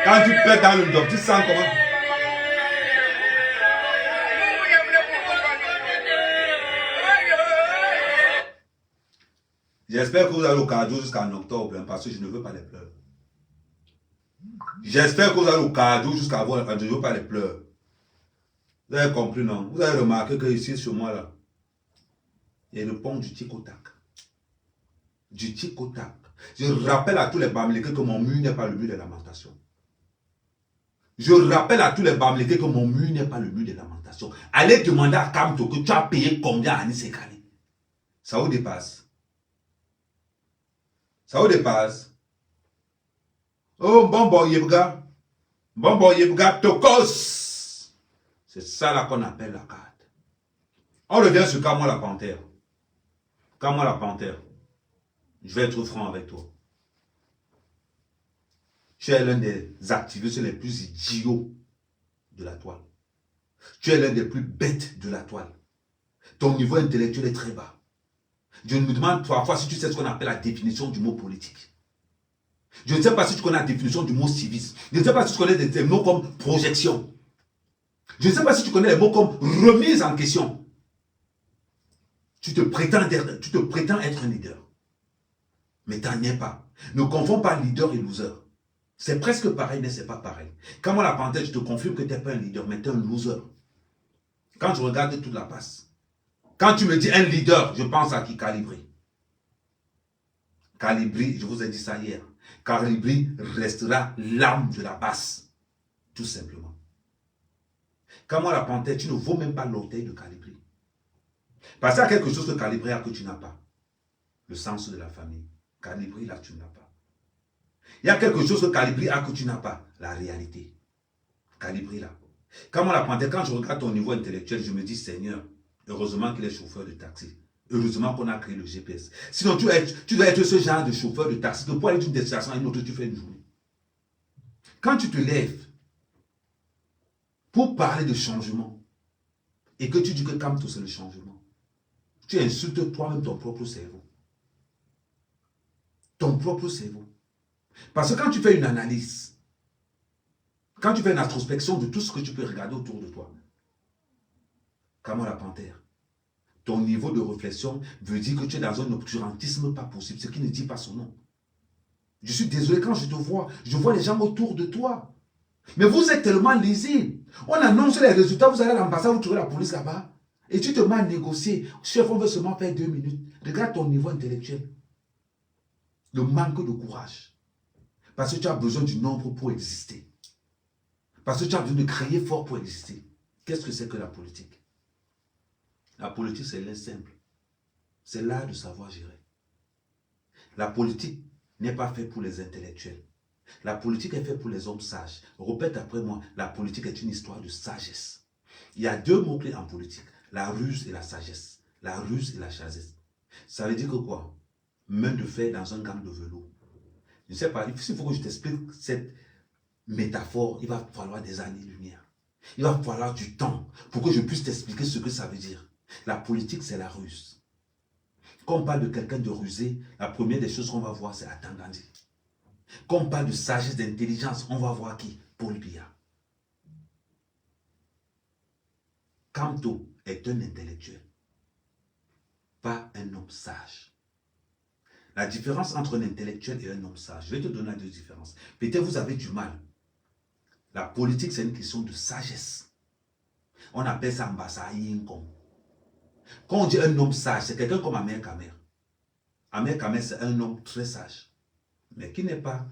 Quand tu pètes dans le dos, tu sens comment? J'espère que vous allez au cardio jusqu'en octobre, parce que je ne veux pas les pleurs. J'espère que vous allez au cardio jusqu'à voir, je ne veux pas les pleurs. Vous avez compris, non? Vous avez remarqué que ici, sur moi, là, il y a le pont du Tic-au-Tac. Du Tic-au-Tac. Je rappelle à tous les Bamileke que mon mur n'est pas le mur de lamentation. Je rappelle à tous les Bamileke que mon mur n'est pas le mur de lamentation. Allez demander à Kamto que tu as payé combien à Anis Sekani. Ça vous dépasse. Ça vous dépasse. Oh, Mbombo Yebga. Mbombo Yebga Tokos. C'est ça là qu'on appelle la carte. On revient sur Kamwa la Panthère. Kamwa la Panthère. Je vais être franc avec toi. Tu es l'un des activistes les plus idiots de la toile. Tu es l'un des plus bêtes de la toile. Ton niveau intellectuel est très bas. Je me demande parfois si tu sais ce qu'on appelle la définition du mot politique. Je ne sais pas si tu connais la définition du mot civisme. Je ne sais pas si tu connais des mots comme projection. Je ne sais pas si tu connais les mots comme remise en question. Tu te prétends être un leader. Mais tu n'en es pas. Ne confonds pas leader et loser. C'est presque pareil, mais ce n'est pas pareil. Quand moi la Panthère, je te confirme que tu n'es pas un leader, mais tu es un loser. Quand je regarde toute la passe, quand tu me dis un leader, je pense à qui? Calibri. Calibri, je vous ai dit ça hier. Calibri restera l'âme de la passe. Tout simplement. Quand moi la Panthère, tu ne vaux même pas l'orteil de Calibri. Parce qu'il y a quelque chose que Calibri a que tu n'as pas. Le sens de la famille. Calibri, là, tu n'as pas. Il y a quelque chose que Calibri a que tu n'as pas. La réalité. Calibri, là. Quand moi la Panthère, quand je regarde ton niveau intellectuel, je me dis, Seigneur, heureusement qu'il est chauffeur de taxi. Heureusement qu'on a créé le GPS. Sinon, tu dois être ce genre de chauffeur de taxi que pour aller d'une destination à une autre, tu fais une journée. Quand tu te lèves pour parler de changement et que tu dis que Kamto c'est le changement, tu insultes toi-même ton propre cerveau. Ton propre cerveau. Parce que quand tu fais une analyse, quand tu fais une introspection de tout ce que tu peux regarder autour de toi, comme la Panthère, ton niveau de réflexion veut dire que tu es dans un obscurantisme pas possible, ce qui ne dit pas son nom. Je suis désolé quand je te vois, je vois les gens autour de toi. Mais vous êtes tellement lisible. On annonce les résultats, vous allez à l'ambassade, vous trouvez la police là-bas. Et tu te mets à négocier. Chef, on veut seulement faire 2 minutes. Regarde ton niveau intellectuel. Le manque de courage. Parce que tu as besoin du nombre pour exister. Parce que tu as besoin de créer fort pour exister. Qu'est-ce que c'est que la politique? La politique, c'est l'un simple. C'est l'art de savoir gérer. La politique n'est pas faite pour les intellectuels. La politique est faite pour les hommes sages. Répète après moi, la politique est une histoire de sagesse. Il y a 2 mots-clés en politique. La ruse et la sagesse. La ruse et la sagesse. Ça veut dire que quoi? Main de fer dans un gant de velours. Je ne sais pas, s'il faut que je t'explique cette métaphore, il va falloir des années-lumière. Il va falloir du temps pour que je puisse t'expliquer ce que ça veut dire. La politique, c'est la ruse. Quand on parle de quelqu'un de rusé, la première des choses qu'on va voir, c'est Atangandi. Quand on parle de sagesse, d'intelligence, on va voir qui? Paul Biya. Kamto est un intellectuel, pas un homme sage. La différence entre un intellectuel et un homme sage, je vais te donner 2 différences. Peut-être vous avez du mal. La politique, c'est une question de sagesse. On appelle ça Mbassaïnkong. Quand on dit un homme sage, c'est quelqu'un comme Amer Kamer. Amer Kamer, c'est un homme très sage, mais qui n'est pas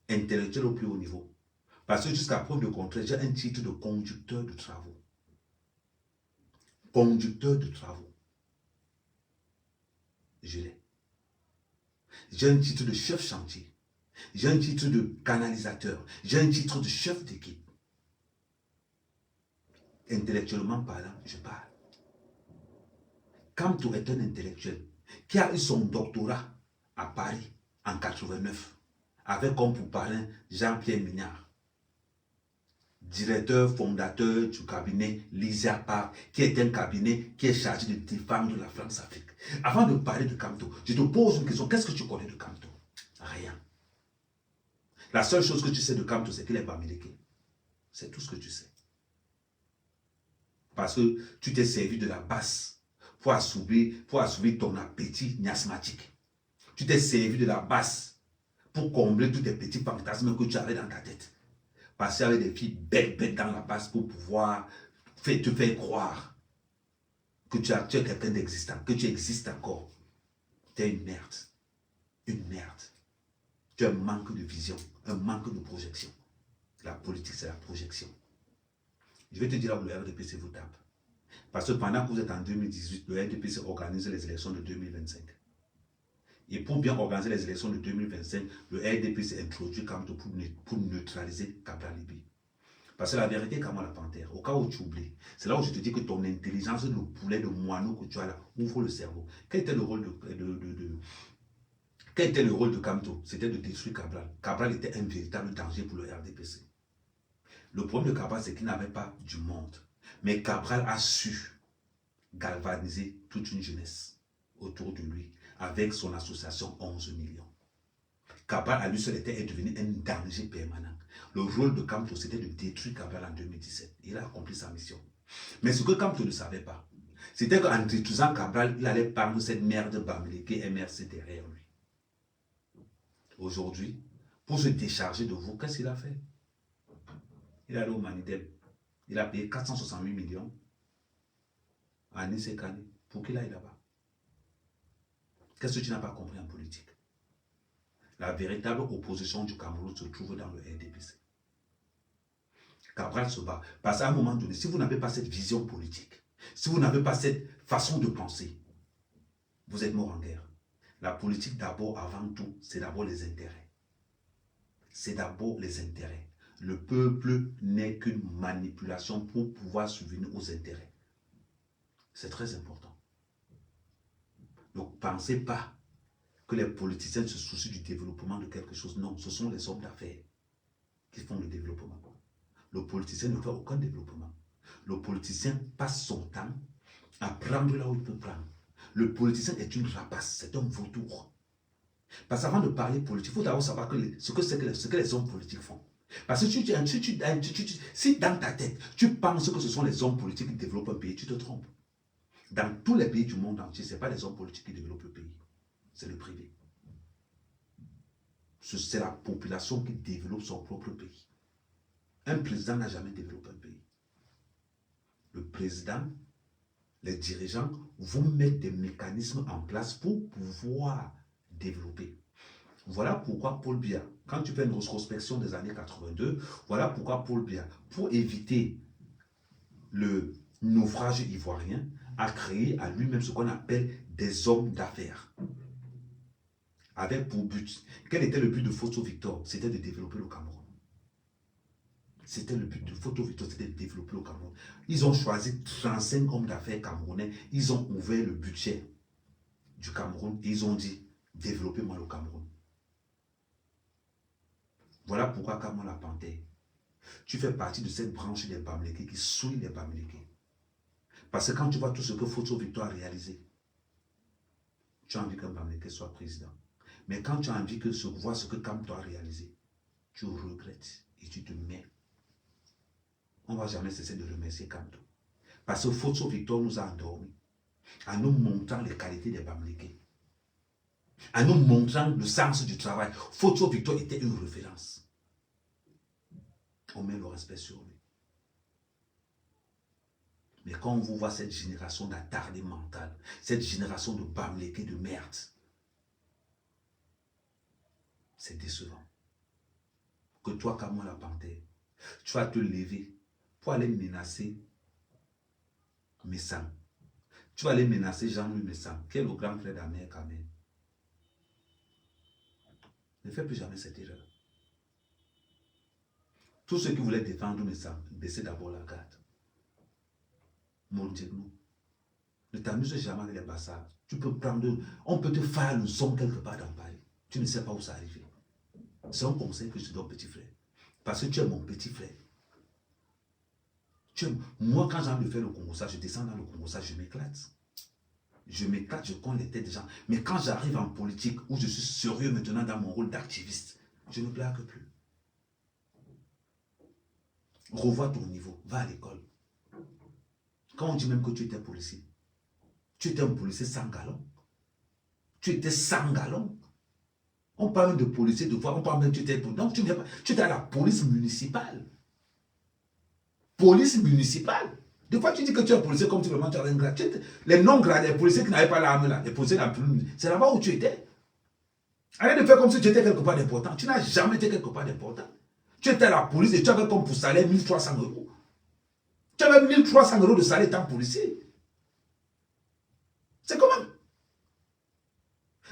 intellectuel au plus haut niveau. Parce que jusqu'à preuve de contraire, j'ai un titre de conducteur de travaux. Conducteur de travaux. Je l'ai. J'ai un titre de chef chantier. J'ai un titre de canalisateur. J'ai un titre de chef d'équipe. Intellectuellement parlant, je parle. Kamto est un intellectuel qui a eu son doctorat à Paris en 89 avec comme pour parrain Jean-Pierre Mignard, directeur fondateur du cabinet Lysia Park, qui est un cabinet qui est chargé de défendre la France-Afrique. Avant de parler de Kamto, je te pose une question. Qu'est-ce que tu connais de Kamto? Rien. La seule chose que tu sais de Kamto, c'est qu'il est Bamileke. C'est tout ce que tu sais. Parce que tu t'es servi de la basse pour assouvir ton appétit miasmatique. Tu t'es servi de la basse pour combler tous tes petits fantasmes que tu avais dans ta tête. Passer avec des filles bêtes dans la basse pour pouvoir te faire croire que tu es quelqu'un d'existant, que tu existes encore. Tu es une merde. Une merde. Tu as un manque de vision, un manque de projection. La politique, c'est la projection. Je vais te dire là où le RDPC vous tape. Parce que pendant que vous êtes en 2018, le RDPC organise les élections de 2025. Et pour bien organiser les élections de 2025, le RDPC introduit Kamto pour neutraliser Cabral Libye. Parce que la vérité, comment la panthère, au cas où tu oublies, c'est là où je te dis que ton intelligence, le poulet de moineau que tu as là, ouvre le cerveau. Quel était le rôle quel était le rôle de Kamto? C'était de détruire Cabral. Cabral était un véritable danger pour le RDPC. Le problème de Cabral, c'est qu'il n'avait pas du monde. Mais Cabral a su galvaniser toute une jeunesse autour de lui avec son association 11 millions. Cabral, à lui seul, est devenu un danger permanent. Le rôle de Kamto, c'était de détruire Cabral en 2017. Il a accompli sa mission. Mais ce que Kamto ne savait pas, c'était qu'en détruisant Cabral, il allait prendre cette merde Bamileke MRC derrière lui. Aujourd'hui, pour se décharger de vous, qu'est-ce qu'il a fait? Il est allé au Manidem. Il a payé 468 millions à Nisekane pour qu'il aille là-bas. Qu'est-ce que tu n'as pas compris en politique? La véritable opposition du Cameroun se trouve dans le RDPC. Cabral se bat. Parce qu'à un moment donné, si vous n'avez pas cette vision politique, si vous n'avez pas cette façon de penser, vous êtes mort en guerre. La politique, d'abord, avant tout, c'est d'abord les intérêts. C'est d'abord les intérêts. Le peuple n'est qu'une manipulation pour pouvoir subvenir aux intérêts. C'est très important. Donc, pensez pas que les politiciens se soucient du développement de quelque chose. Non, ce sont les hommes d'affaires qui font le développement. Le politicien ne fait aucun développement. Le politicien passe son temps à prendre là où il peut prendre. Le politicien est une rapace, c'est un vautour. Parce qu'avant de parler politique, il faut d'abord savoir ce que les hommes politiques font. Parce que si dans ta tête, tu penses que ce sont les hommes politiques qui développent un pays, tu te trompes. Dans tous les pays du monde entier, ce n'est pas les hommes politiques qui développent le pays. C'est le privé. C'est la population qui développe son propre pays. Un président n'a jamais développé un pays. Le président, les dirigeants vont mettre des mécanismes en place pour pouvoir développer. Voilà pourquoi Paul Biya, quand tu fais une rétrospection des années 82, voilà pourquoi Paul Biya, pour éviter le naufrage ivoirien, a créé à lui-même ce qu'on appelle des hommes d'affaires. Avec pour but, quel était le but de Photo Victor? C'était de développer le Cameroun. C'était le but de Photo Victor, c'était de développer le Cameroun. Ils ont choisi 35 hommes d'affaires camerounais, ils ont ouvert le budget du Cameroun et ils ont dit, développez-moi le Cameroun. Voilà pourquoi, Kamon la Panthère, tu fais partie de cette branche des Bamileke qui souille les Bamileke. Parce que quand tu vois tout ce que Photo Victor a réalisé, tu as envie qu'un Bamileke soit président. Mais quand tu as envie de voir ce que Kamto a réalisé, tu regrettes et tu te mets. On ne va jamais cesser de remercier Kamto. Parce que Photo Victor nous a endormis en nous montrant les qualités des Bamileke. En nous montrant le sens du travail. Photo Victor était une référence. On met le respect sur lui. Mais quand on vous voit cette génération d'attardé mental, cette génération de Bamileke de merde, c'est décevant. Que toi, Kamon la Panthère, tu vas te lever pour aller menacer Messam. Tu vas aller menacer Jean-Louis Messam, qui est le grand frère d'Amer Kamel. Ne fais plus jamais cette erreur. Tous ceux qui voulaient défendre Messam, baissez d'abord la garde. Mon Dieu, non. Ne t'amuse jamais avec les bassards. Tu peux prendre, on peut te faire le son quelque part dans Paris. Tu ne sais pas où ça arrive. C'est un conseil que je te donne, petit frère. Parce que tu es mon petit frère. Moi, quand j'ai envie de faire le Congo-ça, je descends dans le Congo-ça, je m'éclate. Je m'éclate, je connais les têtes des gens. Mais quand j'arrive en politique, où je suis sérieux maintenant dans mon rôle d'activiste, je ne blague plus. Revois ton niveau, va à l'école. Quand on dit même que tu étais policier, tu étais un policier sans galon. Tu étais sans galon. On parle de policier, de voir, on parle même de tu étais. Donc tu étais à la police municipale. Police municipale. Des fois tu dis que tu es policier comme tu le manges, tu as un grade. Les non-gradés, les policiers qui n'avaient pas l'arme là, les policiers la plume, c'est là-bas où tu étais. Arrête de faire comme si tu étais quelque part d'important. Tu n'as jamais été quelque part d'important. Tu étais à la police et tu avais comme pour salaire 1300 euros. Tu avais 1300 euros de salaire étant policier. C'est comment?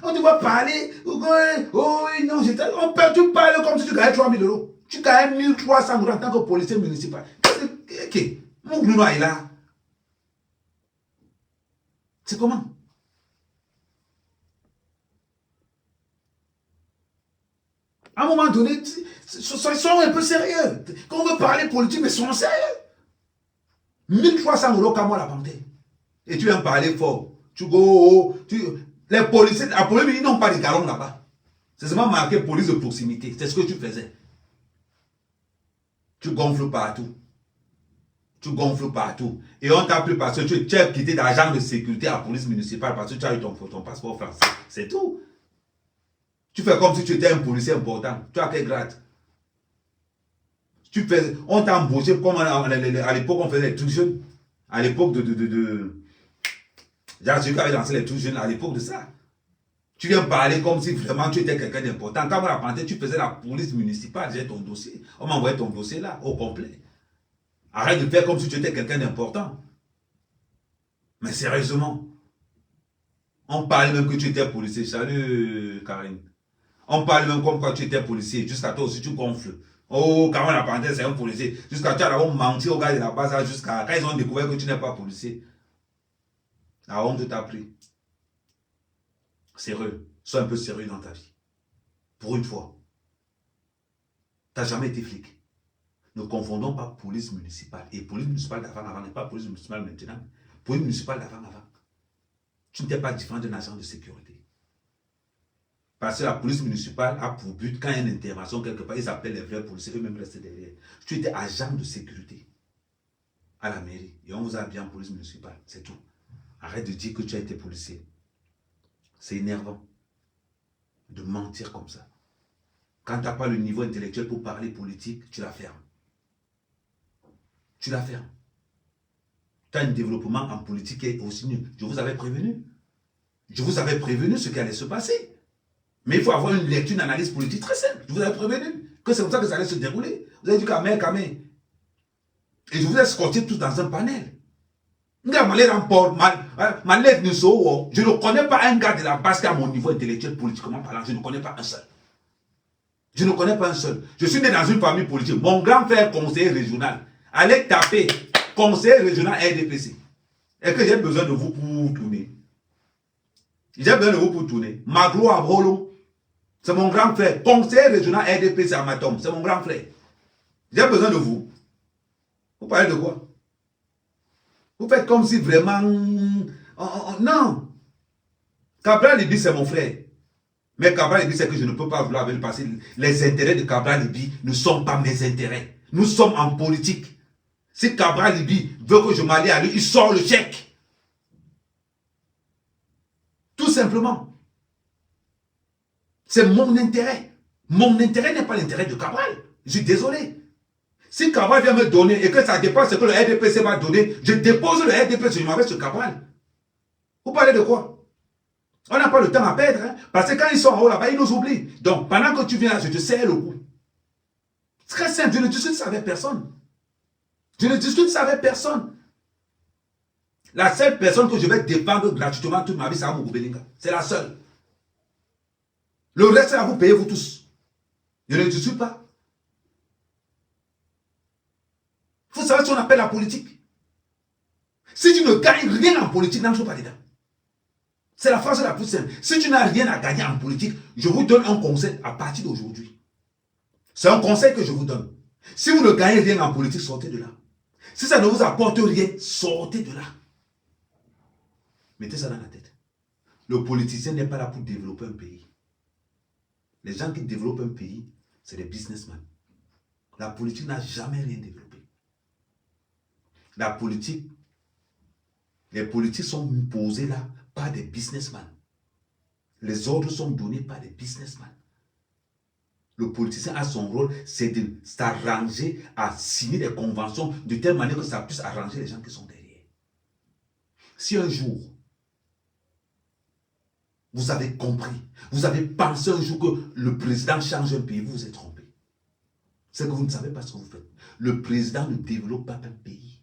On te voit parler, oh non, tu parles comme si tu gagnais 3000 euros. Tu gagnes 1300 euros en tant que policier municipal. Ok, mon gouvernement est là. C'est comment? À un moment donné, soyons un peu sérieux. Quand on veut parler politique, mais soyons sérieux. 1300 euros, comme moi la panthère. Et tu viens parler fort. Tu go, les policiers, la police, ils n'ont pas de galons là-bas. C'est seulement marqué police de proximité. C'est ce que tu faisais. Tu gonfles partout. Tu gonfles partout. Et on t'a pris parce que tu as quitté d'agent de sécurité à la police municipale parce que tu as eu ton passeport français. C'est tout. Tu fais comme si tu étais un policier important. Tu as quel grade? On t'a embauché comme à l'époque on faisait les tout jeunes. À l'époque j'ai avait lancé les tout jeunes à l'époque de ça. Tu viens parler comme si vraiment tu étais quelqu'un d'important. Quand on a planté, tu faisais la police municipale, j'ai ton dossier. On m'a envoyé ton dossier là, au complet. Arrête de faire comme si tu étais quelqu'un d'important. Mais sérieusement, on parle même que tu étais policier. Salut Karine. On parle même comme quand tu étais policier. Jusqu'à toi aussi, tu gonfles. Oh, quand on a planté, c'est un policier. Jusqu'à toi, on menti au gars de la base, jusqu'à quand ils ont découvert que tu n'es pas policier. La honte t'a pris. Sérieux. Sois un peu sérieux dans ta vie. Pour une fois. Tu n'as jamais été flic. Ne confondons pas police municipale. Et police municipale d'avant n'est pas police municipale maintenant. Police municipale d'avant. Tu n'étais pas différent d'un agent de sécurité. Parce que la police municipale a pour but, quand il y a une intervention quelque part, ils appellent les vrais policiers, eux-mêmes restent derrière. Tu étais agent de sécurité à la mairie. Et on vous a bien en police municipale. C'est tout. Arrête de dire que tu as été policier. C'est énervant de mentir comme ça. Quand tu n'as pas le niveau intellectuel pour parler politique, tu la fermes. Tu la fermes. Tu as un développement en politique qui est aussi nul. Je vous avais prévenu. Je vous avais prévenu ce qui allait se passer. Mais il faut avoir une lecture, une analyse politique très simple. Je vous avais prévenu que c'est comme ça que ça allait se dérouler. Vous avez dit Kamé. Et je vous ai escorté tous dans un panel. Je ne connais pas un gars de la base qui a mon niveau intellectuel politiquement parlant. Je ne connais pas un seul. Je ne connais pas un seul. Je suis né dans une famille politique. Mon grand frère conseiller régional. Allez taper conseiller régional RDPC. Est-ce que j'ai besoin de vous pour tourner? J'ai besoin de vous pour tourner. Maglo Abrolo, c'est mon grand frère. Conseiller régional RDPC à Matom, c'est mon grand frère. J'ai besoin de vous. Vous parlez de quoi? Vous faites comme si vraiment... non. Cabral Libi, c'est mon frère. Mais Cabral Libi, c'est que je ne peux pas vouloir avec lui parce que les intérêts de Cabral Libi ne sont pas mes intérêts. Nous sommes en politique. Si Cabral Libi veut que je m'allie à lui, il sort le chèque. Tout simplement. C'est mon intérêt. Mon intérêt n'est pas l'intérêt de Cabral. Je suis désolé. Si Cabral vient me donner et que ça dépasse ce que le RDPC va donner, je dépose le RDPC, je m'en vais sur Cabral. Vous parlez de quoi? On n'a pas le temps à perdre. Hein? Parce que quand ils sont en haut là-bas, ils nous oublient. Donc, pendant que tu viens là, je te serre le cou. Très simple, je ne discute ça avec personne. Je ne discute ça avec personne. La seule personne que je vais défendre gratuitement toute ma vie, c'est Amougou Belinga. C'est la seule. Le reste, là, vous payez vous tous. Je ne discute pas. Il faut savoir ce qu'on appelle la politique. Si tu ne gagnes rien en politique, n'entre pas dedans. C'est la phrase la plus simple. Si tu n'as rien à gagner en politique, je vous donne un conseil à partir d'aujourd'hui. C'est un conseil que je vous donne. Si vous ne gagnez rien en politique, sortez de là. Si ça ne vous apporte rien, sortez de là. Mettez ça dans la tête. Le politicien n'est pas là pour développer un pays. Les gens qui développent un pays, c'est des businessmen. La politique n'a jamais rien développé. La politique, les politiques sont posés là par des businessmen. Les ordres sont donnés par des businessmen. Le politicien a son rôle, c'est de s'arranger à signer des conventions de telle manière que ça puisse arranger les gens qui sont derrière. Si un jour, vous avez compris, vous avez pensé un jour que le président change un pays, vous vous êtes trompé. C'est que vous ne savez pas ce que vous faites. Le président ne développe pas un pays.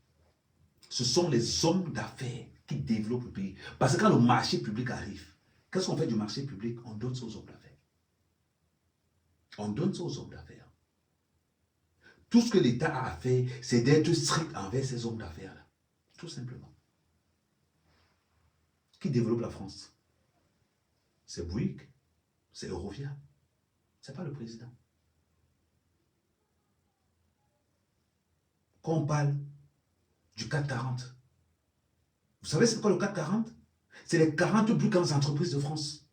Ce sont les hommes d'affaires qui développent le pays. Parce que quand le marché public arrive, qu'est-ce qu'on fait du marché public? On donne ça aux hommes d'affaires. On donne ça aux hommes d'affaires. Tout ce que l'État a à faire, c'est d'être strict envers ces hommes d'affaires-là. Tout simplement. Qui développe la France? C'est Bouygues, c'est Eurovia. Ce n'est pas le président. Quand on parle du CAC 40, vous savez c'est quoi le CAC 40? C'est les 40 plus grandes entreprises de France.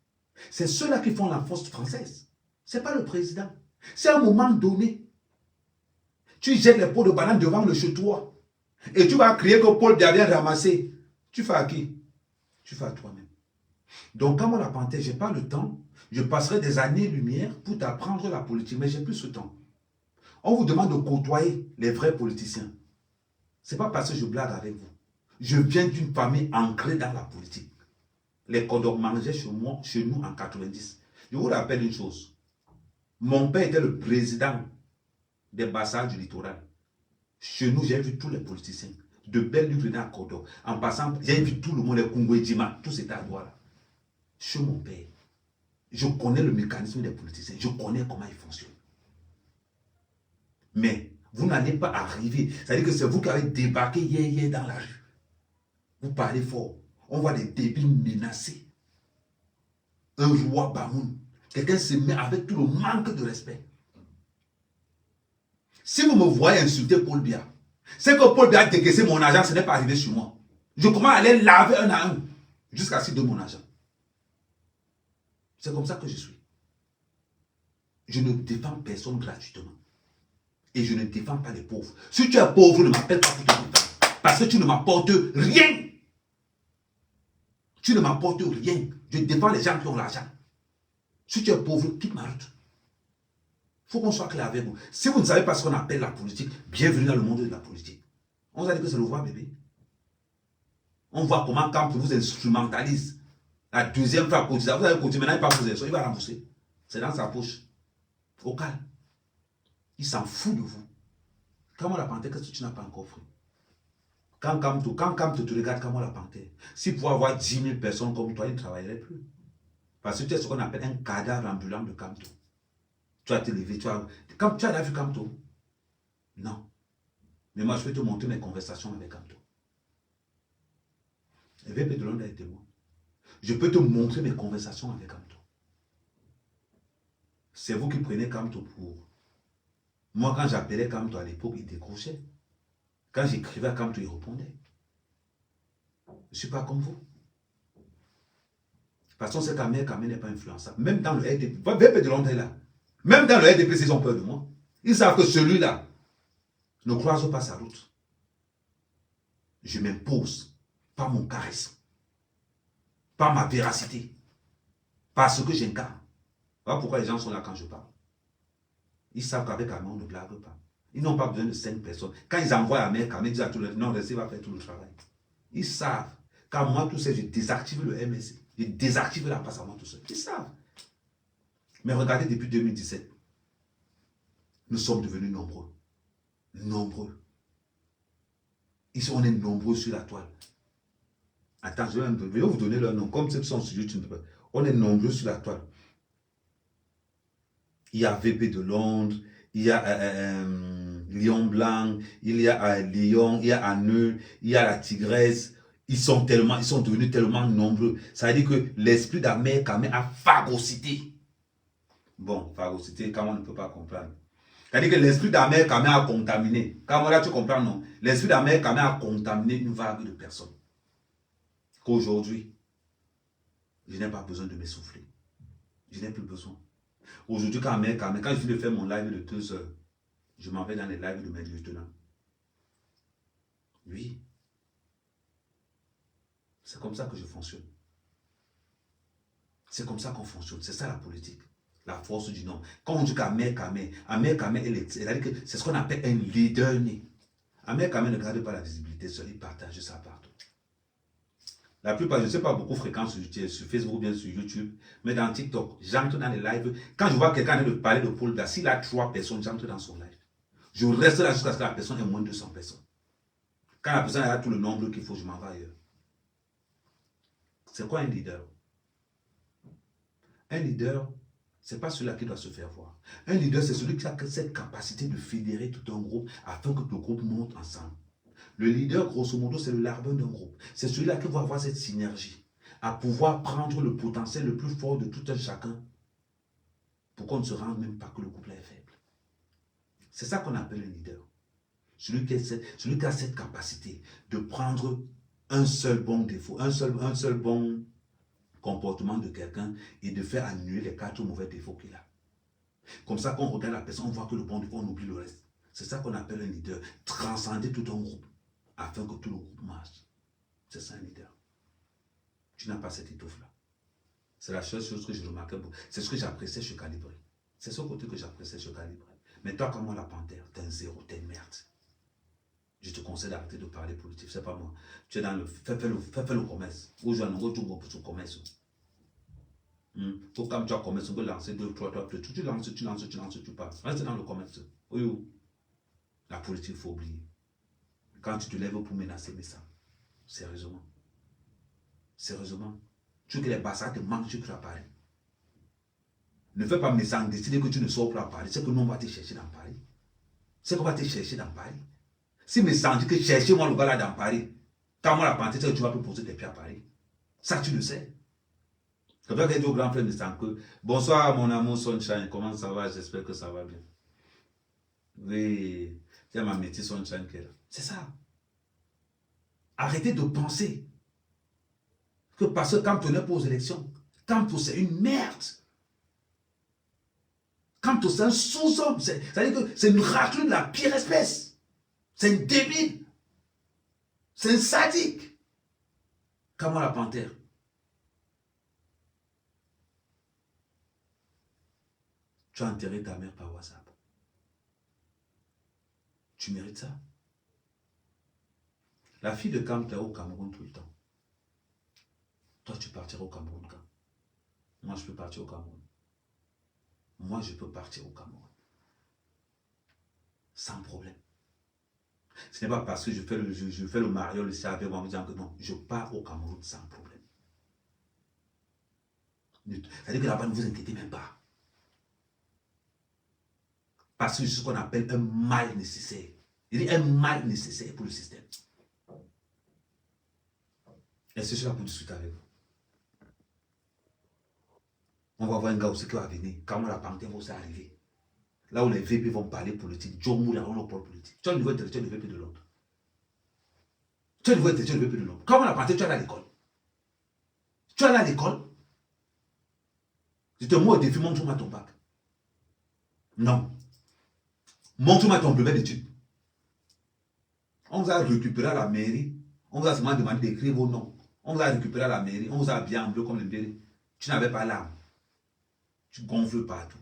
C'est ceux-là qui font la force française. Ce n'est pas le président. C'est à un moment donné. Tu jettes les pots de banane devant le chez toi. Et tu vas crier que Paul Biya vient ramasser. Tu fais à qui? Tu fais à toi-même. Donc, comme on l'a panté, je n'ai pas le temps. Je passerai des années-lumière pour t'apprendre la politique, mais je n'ai plus ce temps. On vous demande de côtoyer les vrais politiciens. Ce n'est pas parce que je blague avec vous. Je viens d'une famille ancrée dans la politique. Les Condors mangeaient chez nous en 90. Je vous rappelle une chose. Mon père était le président des bassins du littoral. Chez nous, j'ai vu tous les politiciens. De Belle-Lune à Condor. En passant, j'ai vu tout le monde, les Kungwe Djima, tous ces là. Chez mon père. Je connais le mécanisme des politiciens. Je connais comment ils fonctionnent. Mais vous n'allez pas arriver. C'est-à-dire que c'est vous qui avez débarqué hier dans la rue. Vous parlez fort. On voit des débiles menacés. Un roi Bamoun. Quelqu'un se met avec tout le manque de respect. Si vous me voyez insulter Paul Biya, c'est que Paul Biya a décaissé mon argent, ce n'est pas arrivé sur moi. Je commence à aller laver un à un jusqu'à ce qu'il donne mon argent. C'est comme ça que je suis. Je ne défends personne gratuitement. Et je ne défends pas les pauvres. Si tu es pauvre, ne m'appelle pas pour te défendre. Parce que tu ne m'apportes rien. Tu ne m'apportes rien. Je défends les gens qui ont l'argent. Si tu es pauvre, quitte ma route. Il faut qu'on soit clair avec vous. Si vous ne savez pas ce qu'on appelle la politique, bienvenue dans le monde de la politique. On vous a dit que c'est le roi bébé. On voit comment quand vous instrumentalise. La deuxième fois, vous avez cotisé, maintenant il ne va pas vous aider, il va rembourser. C'est dans sa poche. Au calme. Il s'en fout de vous. Comment la panthère, qu'est-ce que tu n'as pas encore fait? Quand Kamto te regarde, comment la panthère? S'il pouvait avoir 10 000 personnes comme toi, il ne travaillerait plus. Parce que tu es ce qu'on appelle un cadavre ambulant de Kamto. Tu as te levé, tu as déjà vu Kamto? Non. Mais moi, je vais te montrer mes conversations avec Kamto. Et VP de Londres est témoin. Je peux te montrer mes conversations avec Kamto. C'est vous qui prenez Kamto pour... Moi, quand j'appelais Kamto à l'époque, il décrochait. Quand j'écrivais à Kamto, il répondait. Je ne suis pas comme vous. De toute façon, c'est Kamé n'est pas influençable. Même dans le RDP, VP de Londres est là. Même dans le RDP, ils ont peur de moi. Ils savent que celui-là ne croise pas sa route. Je m'impose par mon charisme, par ma véracité, par ce que j'incarne. Voilà pourquoi les gens sont là quand je parle. Ils savent qu'avec Kamé, on ne blague pas. Ils n'ont pas besoin de 5 personnes. Quand ils envoient à Kamé, Kamé dit à tout le monde, non, restez, va faire tout le travail. Ils savent. Quand moi, tout seul, je désactive le MSC. Je désactive la passe à moi tout seul. Ils savent. Mais regardez, depuis 2017, nous sommes devenus nombreux. Nombreux. Ici, on est nombreux sur la toile. Attends, je vais vous donner leur nom. Comme ceux qui sont sur YouTube, on est nombreux sur la toile. Il y a VP de Londres, il y a Lion Blanc, il y a Lyon, il y a Anneux, il y a la Tigresse. Ils sont devenus tellement nombreux. Ça veut dire que l'esprit d'Ahmed Kamé a phagocyté. Bon, phagocyté, comment on ne peut pas comprendre. C'est-à-dire que l'esprit d'Ahmed Kamé a contaminé. Comment là tu comprends, non? L'esprit d'Ahmed Kamé a contaminé une vague de personnes. Qu'aujourd'hui, je n'ai pas besoin de m'essouffler. Je n'ai plus besoin. Aujourd'hui, quand je viens de faire mon live de 2 heures, je m'en vais dans les lives de mes lieutenants. Oui. C'est comme ça que je fonctionne. C'est comme ça qu'on fonctionne. C'est ça la politique. La force du nom. Quand on dit qu'Ahmed Kamé, c'est ce qu'on appelle un leader né. Ahmed Kamé ne garde pas la visibilité seul, il partage ça partout. La plupart, je ne sais pas beaucoup fréquent sur Facebook, bien sur YouTube, mais dans TikTok, j'entre dans les lives. Quand je vois quelqu'un de parler de Paul Biya, s'il a 3 personnes, j'entre dans son live. Je reste là jusqu'à ce que la personne ait moins de 200 personnes. Quand la personne a tout le nombre qu'il faut, je m'en vais ailleurs. C'est quoi un leader? Un leader, ce n'est pas celui-là qui doit se faire voir. Un leader, c'est celui qui a cette capacité de fédérer tout un groupe afin que le groupe monte ensemble. Le leader, grosso modo, c'est le larbin d'un groupe. C'est celui-là qui va avoir cette synergie, à pouvoir prendre le potentiel le plus fort de tout un chacun pour qu'on ne se rende même pas que le couple est faible. C'est ça qu'on appelle un leader. Celui qui a cette capacité de prendre un seul bon défaut, un seul bon comportement de quelqu'un et de faire annuler les 4 mauvais défauts qu'il a. Comme ça, quand on regarde la personne, on voit que le bon défaut, on oublie le reste. C'est ça qu'on appelle un leader. Transcender tout un groupe afin que tout le groupe marche. C'est ça un leader. Tu n'as pas cette étoffe-là. C'est la seule chose que je remarquais. C'est ce que j'appréciais chez Calibré. C'est ce côté que j'appréciais chez Calibré. Mais toi, comme moi, la panthère, t'es un zéro, t'es une merde. Je te conseille d'arrêter de parler politique, c'est pas moi. Tu es dans le... Fais le commerce. Ou je vais nous retrouver pour le commerce. Pour quand tu as commerce, on peut lancer 2, 3, tu lances, tu passes. Reste dans le commerce. Oui. La politique, il faut oublier. Quand tu te lèves pour menacer mes sangs, sérieusement. Sérieusement. Tu veux que les bassards te mangent sur la Paris. Ne fais pas mes sangs décider que tu ne sors plus à Paris. C'est que nous, on va te chercher dans Paris. C'est qu'on va te chercher dans Paris. Si mes sangs disent que cherchez-moi le gars là dans Paris, quand moi la panthère, tu vas plus poser tes pieds à Paris. Ça, tu le sais. C'est pour ça qu'il dit au grand frère de sang que bonsoir mon amour Sunshine, comment ça va? J'espère que ça va bien. Oui, il y a ma métier Sunshine qui est là. C'est ça. Arrêtez de penser que parce que quand on n'est pas aux élections, quand c'est une merde. Quand c'est un sous-homme, c'est-à-dire que c'est une raclure de la pire espèce. C'est un débile. C'est un sadique. Comme la panthère. Tu as enterré ta mère par WhatsApp. Tu mérites ça. La fille de Cam est au Cameroun tout le temps. Toi, tu partiras au Cameroun quand? Moi, je peux partir au Cameroun. Moi, je peux partir au Cameroun. Sans problème. Ce n'est pas parce que je fais le mariole ici avec moi en disant que non, je pars au Cameroun sans problème. C'est-à-dire que là-bas, ne vous inquiétez même pas. Parce que c'est ce qu'on appelle un mal nécessaire. Il y a un mal nécessaire pour le système. Et c'est cela pour discuter avec vous. On va voir un gars aussi qui va venir. Quand la panthère va aussi arriver. Là où les VP vont parler politique, John Moula, on parle politique. Tu as le niveau intellectuel de VP de l'autre. Tu as le niveau intellectuel de VP de l'autre. Comment la panthère, tu es allé à l'école? Tu es allé à l'école? Je te mets au défi, montre-moi ton bac. Non. Montre-moi ton brevet d'études. On vous a récupéré à la mairie. On vous a seulement demandé d'écrire vos noms. On vous a récupéré à la mairie. On vous a habillé en bleu comme les bébés. Tu n'avais pas l'âme. Tu gonfles partout.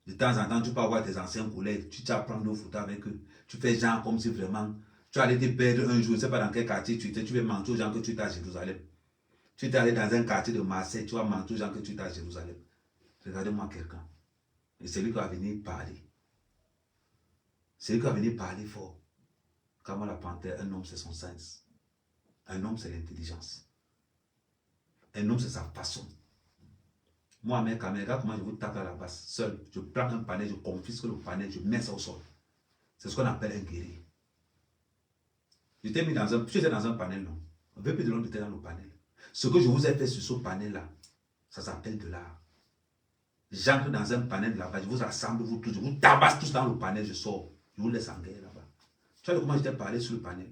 De temps en temps, tu peux avoir tes anciens collègues. Tu t'apprends nos photos avec eux. Tu fais genre comme si vraiment tu allais te perdre un jour. Je ne sais pas dans quel quartier tu étais. Tu vas mentir aux gens que tu étais à Jérusalem. Tu es allé dans un quartier de Marseille. Tu vas mentir aux gens que tu étais à Jérusalem. Regardez-moi quelqu'un. Et c'est lui qui va venir parler. C'est lui qui va venir parler fort. Comme la panthère, un homme c'est son sens. Un homme c'est l'intelligence. Un homme c'est sa façon. Moi, mes caméras, comment je vous tape à la base, seul. Je prends un panel, je confisque le panel, je mets ça au sol. C'est ce qu'on appelle un guerrier. J'étais mis dans un, tu étais dans un panel, non? Un peu plus de l'autre était dans le panel. Ce que je vous ai fait sur ce panel-là, ça s'appelle de l'art. J'entre dans un panel là-bas, je vous rassemble, vous tous, je vous tabasse tous dans le panel, je sors. Je vous laisse en guerre là-bas. Tu vois comment je t'ai parlé sur le panel?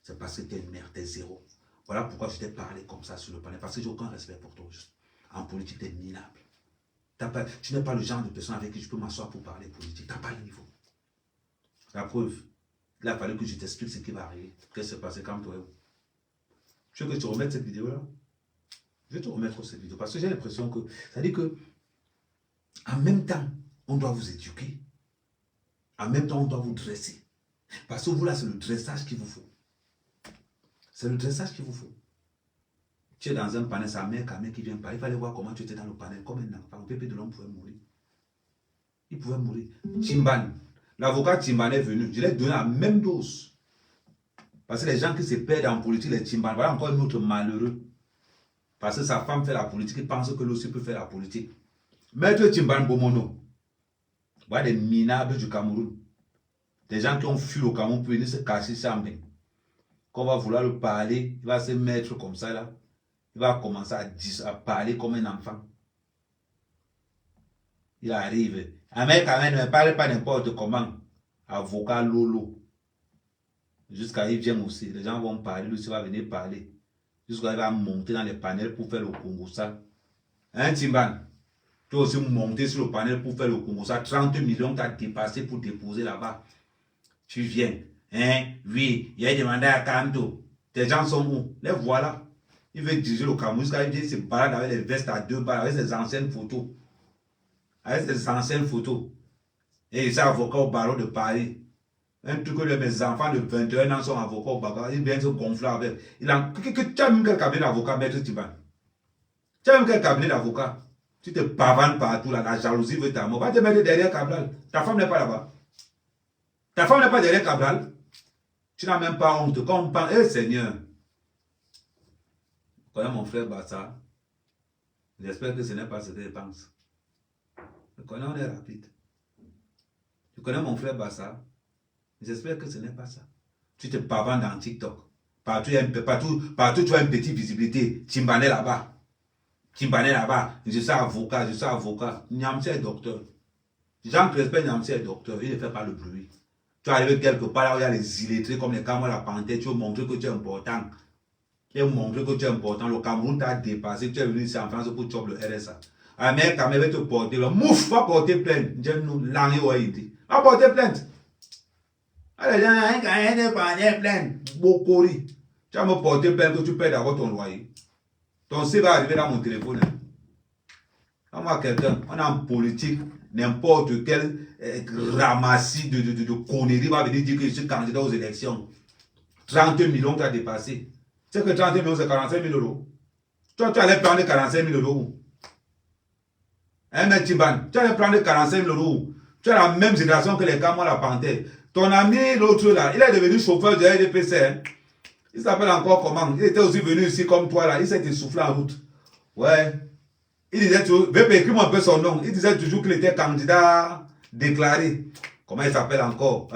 C'est parce que t'es une merde, t'es zéro. Voilà pourquoi je t'ai parlé comme ça sur le panel. Parce que j'ai aucun respect pour toi. Juste. En politique, t'es minable. Tu n'es pas le genre de personne avec qui je peux m'asseoir pour parler politique. Tu n'as pas le niveau. La preuve, il a fallu que je t'explique ce qui va arriver. Qu'est-ce qui s'est passé quand toi? Tu veux que je te remette cette vidéo-là? Je vais te remettre cette vidéo. Parce que j'ai l'impression que, ça dit que, en même temps, on doit vous éduquer. En même temps, on doit vous dresser. Parce que vous là, c'est le dressage qu'il vous faut. C'est le dressage qu'il vous faut. Tu es dans un panel, sa mère qui vient parler. Il fallait voir comment tu étais dans le panel. Comme un enfant, le pépé de l'homme pouvait mourir. Il pouvait mourir. Chimban, L'avocat Timban est venu. Je lui ai donné la même dose. Parce que les gens qui se perdent en politique, les Timban, voilà encore un autre malheureux. Parce que sa femme fait la politique, il pense que lui aussi peut faire la politique. Maître Timban Bomono, voilà des minables du Cameroun. Des gens qui ont fui au Cameroun pour venir se cacher ça. Qu'on va vouloir le parler, il va se mettre comme ça là. Il va commencer à parler comme un enfant. Il arrive. Amen, ne parle pas n'importe comment. Avocat Lolo. Jusqu'à il vient aussi. Les gens vont parler, lui aussi va venir parler. Jusqu'à il va monter dans les panels pour faire le Congo ça. Hein, Timban? Tu as aussi monté sur le panel pour faire le Congo ça. 30 millions tu as dépassé pour déposer là-bas. Tu viens. Hein? Oui, il y a des mandats à Kanto. Tes gens sont où? Les voilà. Il veut diriger le Cameroun jusqu'à il vient se balade avec les vestes à 2 balles, avec ses anciennes photos. Avec ses anciennes photos. Et il est avocat au barreau de Paris. Un truc que mes enfants de 21 ans sont avocats au barreau. Ils viennent se gonfler avec. Tu as même quel cabinet d'avocat, maître Timban? Tu as même quel cabinet d'avocat? Tu te pavanes partout là, la jalousie veut ta mort. Va te mettre derrière Cabral. Ta femme n'est pas là-bas. Ta femme n'est pas derrière Cabral. Tu n'as même pas honte. Quand on parle, eh Seigneur. Je connais mon frère Bassa. J'espère que ce n'est pas ce qu'il pense. Je connais, on est rapide. Je connais mon frère Bassa. J'espère que ce n'est pas ça. Tu te pavanes dans TikTok. Partout, tu as une petite visibilité. Timban est là-bas. Timban est là-bas. Je suis avocat, je suis avocat. Niamsi est docteur. Jean Crespin Niamsi est docteur. Il ne fait pas le bruit. Tu arrives quelque part là où il y a les illettrés comme les Cameroun, la Panthère. Tu veux montrer que tu es important. Tu veux montrer que tu es important. Le Cameroun t'a dépassé. Tu es venu ici en France pour choper le RSA. Ah, mais quand même, va te porter. Le mouf va porter plainte. J'aime langue ou aïdi. Va porter plainte. Ah, les gens, quand il y a des plaintes, Bokori. Tu vas me porter plainte que tu paies d'abord ton loyer. Ton C va arriver dans mon téléphone. Quand moi, quelqu'un, on est en politique, n'importe quel ramassis de conneries va venir dire que je suis candidat aux élections. 30 millions tu as dépassé. Tu sais que 30 millions c'est 45 000 euros. Toi, tu allais prendre 45 000 euros. Hein, mais Timban, tu allais prendre 45 000 euros. Tu as la même génération que les Cameroun, la Panthère. Ton ami, l'autre là, il est devenu chauffeur de RDPC. Hein? Il s'appelle encore comment? Il était aussi venu ici comme toi là. Il s'est essoufflé en route. Ouais. Il disait toujours, écris-moi un peu son nom. Il disait toujours qu'il était candidat déclaré. Comment il s'appelle encore?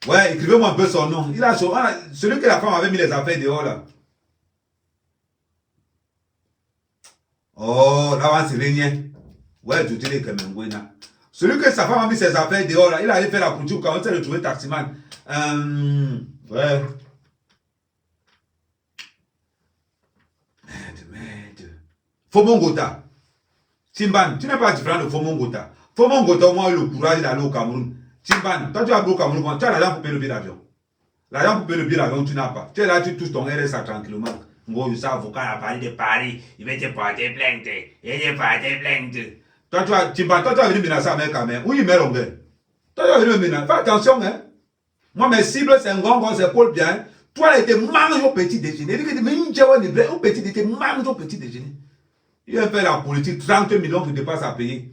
Ouais, écrivez-moi un peu son nom. Il a celui que la femme avait mis les affaires dehors là. Oh, là, c'est rien. Ouais, tu te dis que même. Celui que sa femme a mis ses affaires dehors là, il allait faire la politique quand on s'est retrouvé taximan. Ouais. Merde. Fomongota. Timban, tu n'es pas différent de Fomongota. Fomongota, au moins, eu le courage d'aller au Cameroun. Timban, toi, tu as au Cameroun, tu as l'argent pour payer le billet d'avion. L'argent pour payer le billet d'avion, tu n'as pas. Tu es là, tu touches ton RSA tranquillement. Moi, je suis avocat à Paris de Paris. Il va te porter plainte. Il va te porter plainte. Toi, tu vas venir menacer avec Cameroun. Où il met l'onglet? Toi, tu vas venir menacer. Fais attention, hein. Moi, mes cibles, c'est un grand, c'est Paul bien. Toi, tu manges au petit déjeuner. Il dit que au petit déjeuner, mange au petit déjeuner. Il va faire la politique. 30 millions, tu dépasses à payer.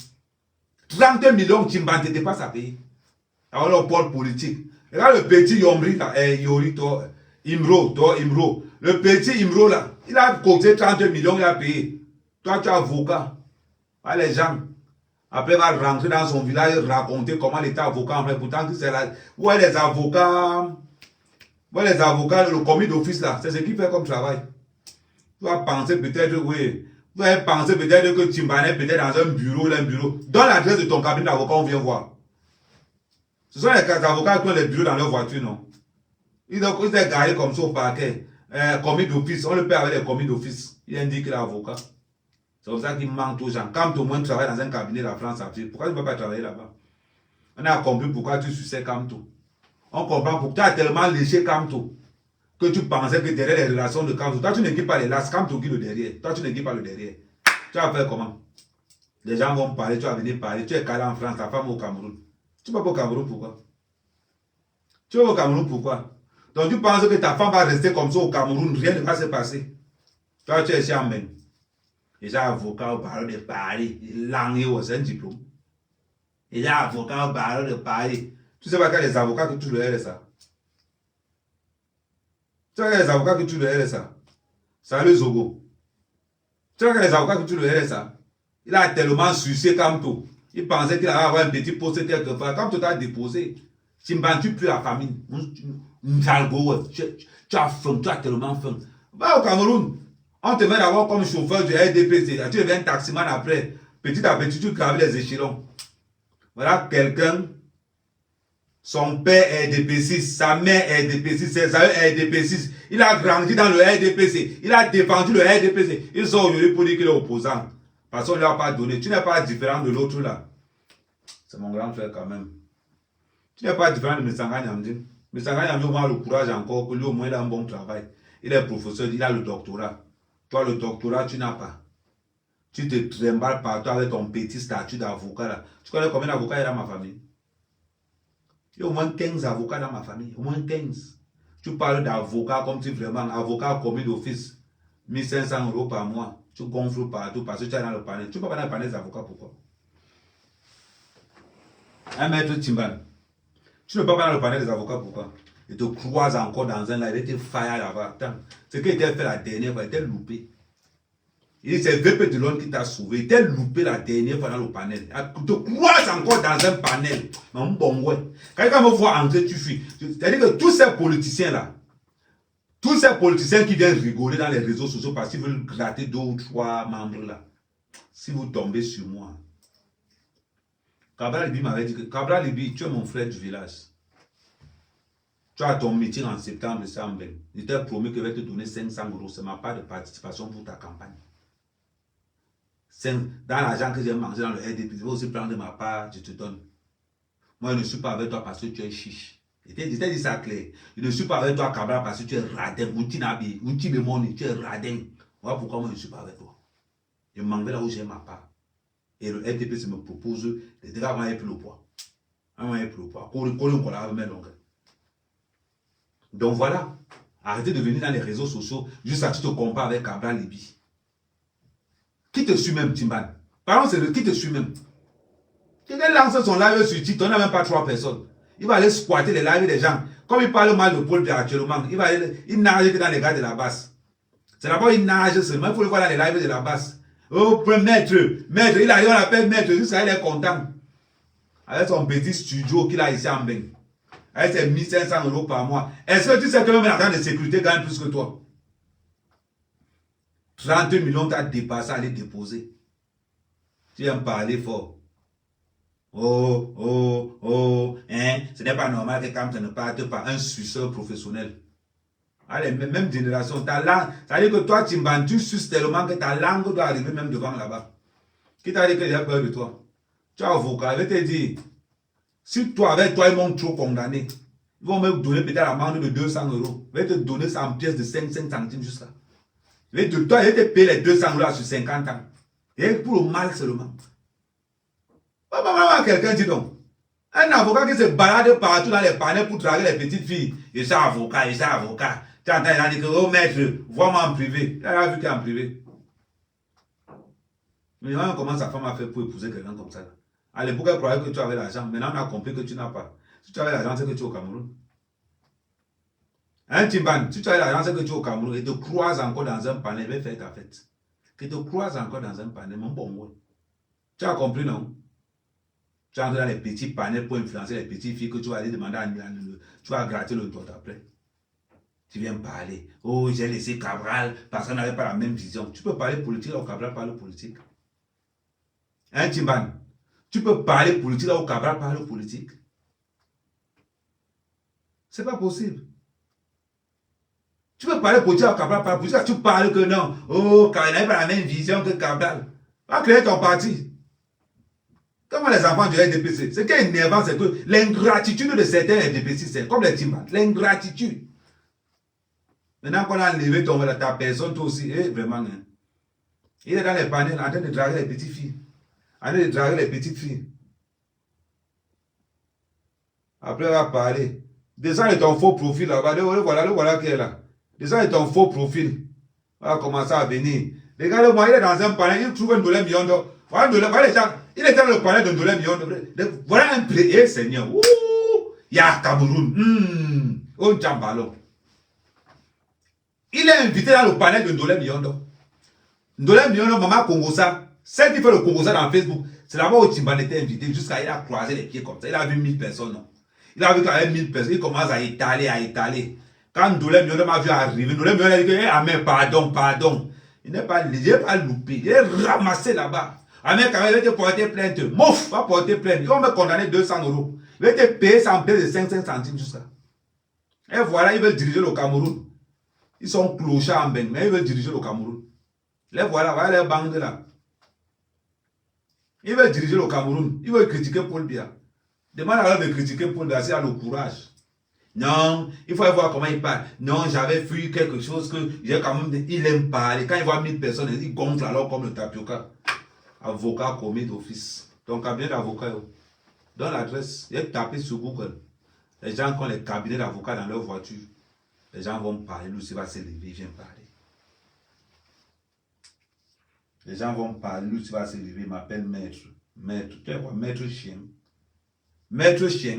30 millions, Timban, tu dépasses à payer. Alors, le pôle politique. Regarde le petit Yomri, là, Imro. Le petit Imro, là, il a coûté 30 millions, il a payé. Toi, tu es avocat. Ah, les gens. Après, il va rentrer dans son village et raconter comment il était avocat. En fait, pourtant, c'est là. Où est les avocats? Où est les avocats? Le commis d'office, là. C'est ce qu'il fait comme travail. Tu vas penser peut-être, oui. Tu vas penser peut-être que Timban est peut-être dans un bureau, Donne l'adresse de ton cabinet d'avocat, on vient voir. Ce sont les avocats qui ont les bureaux dans leur voiture, non? Ils sont garés comme ça au parquet. Commis d'office, on le paie avec les commis d'office. Il indique qu'il est avocat. C'est pour ça qu'il manque aux gens. Quand au moins travaille dans un cabinet de la France, pourquoi tu ne peux pas travailler là-bas? On a compris pourquoi tu suçais Kamto. On comprend pourquoi tu as tellement léché Kamto que tu pensais que derrière les relations de Kamto, toi tu n'équipes pas les lasses, Kamto qui le derrière. Toi tu n'équipes pas le derrière. Tu vas faire comment? Les gens vont parler, tu vas venir parler. Tu es calé en France, ta femme au Cameroun. Tu vas pas au Cameroun pourquoi? Tu vas au Cameroun pourquoi? Donc tu penses que ta femme va rester comme ça au Cameroun, rien ne va se passer. Toi tu es ici en main. Déjà avocat au barreau de Paris, langue, c'est un diplôme. Il est avocat au barreau de Paris. Tu sais pas qu'il y a les avocats qui tuent le RSA. Tu sais qu'il y a les avocats qui tuent le RSA. Salut Zogo. Tu sais qu'il y a les avocats qui tuent le RSA. Il a tellement sucé comme tout. Il pensait qu'il allait avoir un petit poste quelque part. Quand tu t'as déposé, tu ne bandes plus la famille. Tu as faim, tu as tellement faim. Va au Cameroun. On te met d'abord comme chauffeur du RDPC. Tu deviens taximan après. Petit à petit, tu graves les échelons. Voilà quelqu'un. Son père est RDP6, sa mère est RDP6, ses amis est RDP6. Il a grandi dans le RDPC. Il a défendu le RDPC. Ils sont venus pour dire qu'il est opposant. Parce qu'on ne lui a pas donné. Tu n'es pas différent de l'autre là. C'est mon grand frère quand même. Tu n'es pas différent de Messanga Nyamdine. Messanga Nyamdine a le courage encore que lui au moins il a un bon travail. Il est professeur, il a le doctorat. Toi le doctorat tu n'as pas. Tu te trimbales partout avec ton petit statut d'avocat là. Tu connais combien d'avocats il y a dans ma famille? Il y a au moins 15 avocats dans ma famille. Au moins 15. Tu parles d'avocat comme si vraiment avocat commis d'office. 1500 € par mois. Tu gonfles partout parce que tu es dans le panel. Tu ne peux pas dans le panel des avocats, pourquoi? Un maître Timban. Tu ne peux pas dans le panel des avocats, pourquoi? Il te croise encore dans un live, il te faille là-bas. Ce qui était fait la dernière fois, il était loupé. Il dit c'est VP de l'homme qui t'a sauvé. Il était loupé la dernière fois dans le panel. Il te croise encore dans un panel. Mais bon, ouais. Quand quelqu'un me voit entrer, tu fuis. C'est-à-dire que tous ces politiciens-là, tous ces politiciens qui viennent rigoler dans les réseaux sociaux parce qu'ils veulent gratter 2 ou 3 membres là, si vous tombez sur moi, Cabral Libi m'avait dit que Cabral Libi, tu es mon frère du village. Tu as ton meeting en septembre, il t'a promis que je vais te donner 500 €. C'est ma part de participation pour ta campagne. Dans l'argent que j'ai mangé dans le RDP, je vais aussi prendre ma part, je te donne. Moi, je ne suis pas avec toi parce que tu es chiche. Je t'ai dit ça clair. Je ne suis pas avec toi, Cabral, parce que tu es radin. Tu es radin. Voilà pourquoi moi je ne suis pas avec toi. Je m'en vais là où j'ai ma part. Et le RDP me propose de dire qu'on a plus le poids. On a plus le poids. Donc voilà. Arrêtez de venir dans les réseaux sociaux juste à tu te compares avec Cabral Libi. Qui te suit même, Timban? Pardon, c'est qui te suit même? Quelqu'un lance son live sur TikTok, on n'a même pas 3 personnes. Il va aller squatter les lives des gens. Comme il parle mal de Paul Biya actuellement, il nage que dans les gars de la basse. C'est d'abord il nage seulement, il faut le voir dans les lives de la basse. Oh, maître, il arrive, on l'appelle maître, jusqu'à il est content. Avec son petit studio qu'il a ici en Beng. Avec ses 1500 € par mois. Est-ce que tu sais que même l'argent de sécurité gagne plus que toi? 30 millions t'as dépassé à aller déposer. Tu viens me parler fort. Ce n'est pas normal que quand tu ne partes pas un suceur professionnel. Allez, même génération, ta langue, ça veut dire que toi, Timban, tu suces tellement que ta langue doit arriver même devant là-bas. Qui t'a dit que j'ai peur de toi? Tu es avocat, je vais te dire, si toi, avec toi, ils m'ont trop condamné, ils vont me donner peut-être l'amende de 200 €. Je vais te donner ça en pièces de 5 centimes juste là. Je vais te payer les 200 € sur 50 ans. Et pour le mal seulement. Quelqu'un dit donc. Un avocat qui se balade partout dans les panels pour draguer les petites filles. Il est avocat, il est avocat. Tu entends, il a dit que, oh maître, vois-moi en privé. Il a vu qu'il est en privé. Mais comment sa femme a fait pour épouser quelqu'un comme ça? À l'époque, elle croyait que tu avais l'argent. Maintenant, on a compris que tu n'as pas. Si tu avais l'argent, c'est que tu es au Cameroun. Hein, Timban, si tu avais l'argent, c'est que tu es au Cameroun. Et te croises encore dans un panel, il va faire ta fête. Que te croises encore dans un panel, mon bon ouais. Tu as compris, non? Tu entres dans les petits panels pour influencer les petites filles que tu vas aller demander à tu vas gratter le toit après. Tu viens parler. Oh, j'ai laissé Cabral parce qu'on n'avait pas la même vision. Tu peux parler politique là où Cabral parle politique. Hein, Timban? Tu peux parler politique là où Cabral parle politique. C'est pas possible. Tu peux parler politique là où Cabral parle politique. Tu parles que non. Oh, Cabral n'avait pas la même vision que Cabral. Va créer ton parti. Comment les enfants du RDPC? Ce qui est énervant, c'est que l'ingratitude de certains RDPC, c'est comme les Timban. L'ingratitude. Maintenant qu'on a enlevé ta personne, toi aussi, vraiment. Hein. Il est dans les panels en train de draguer les petites filles. En train de draguer les petites filles. Après, on va parler. Descends de ton faux profil là-bas. Le voilà qui est là. Descends de ton faux profil. On va commencer à venir. Regardez-moi, il est dans un panel, il trouve $1 million. Voilà les gens. Il était dans le palais de Ndolé Miondo. Voilà un prière, Seigneur. Ouh, il y a Cameroun. Au Djambalo. Il est invité dans le palais de Ndolé Miondo. Ndolé Miondo, maman Congosa. Celle qui fait le Congosa dans Facebook, c'est là-bas où Timban était invité jusqu'à il a croisé les pieds comme ça. Il a vu 1000 personnes. Non? Il a vu quand même 1000 personnes. Il commence à étaler. Quand Ndolé Miondo m'a vu arriver, Ndolé Miondo a dit que, Amen, pardon. Il n'est pas loupé. Il est ramassé là-bas. Amen, quand même, il va te porter plainte. Mouf, va porter plainte. Ils vont me condamner 200 €. Il va te payer sans payer de 55 centimes jusqu'à. Et voilà, ils veulent diriger le Cameroun. Ils sont clochards en Beng, mais ils veulent diriger le Cameroun. Les voilà les bandes là. Ils veulent diriger le Cameroun. Ils veulent critiquer Paul Biya. Demande à l'heure de critiquer Paul Biya s'il a le courage. Non, il faut voir comment il parle. Non, j'avais fui quelque chose que j'ai quand même. Il aime parler. Quand il voit 1000 personnes, il gonfle alors comme le tapioca. Avocat commis d'office. Donc, cabinet d'avocat. Dans l'adresse, il est tapé sur Google. Les gens qui ont les cabinets d'avocats dans leur voiture, les gens vont parler. Lui aussi va se lever, il vient parler. Les gens vont parler, lui aussi va se lever, il m'appelle maître. Maître, tu vois, maître chien. Maître chien.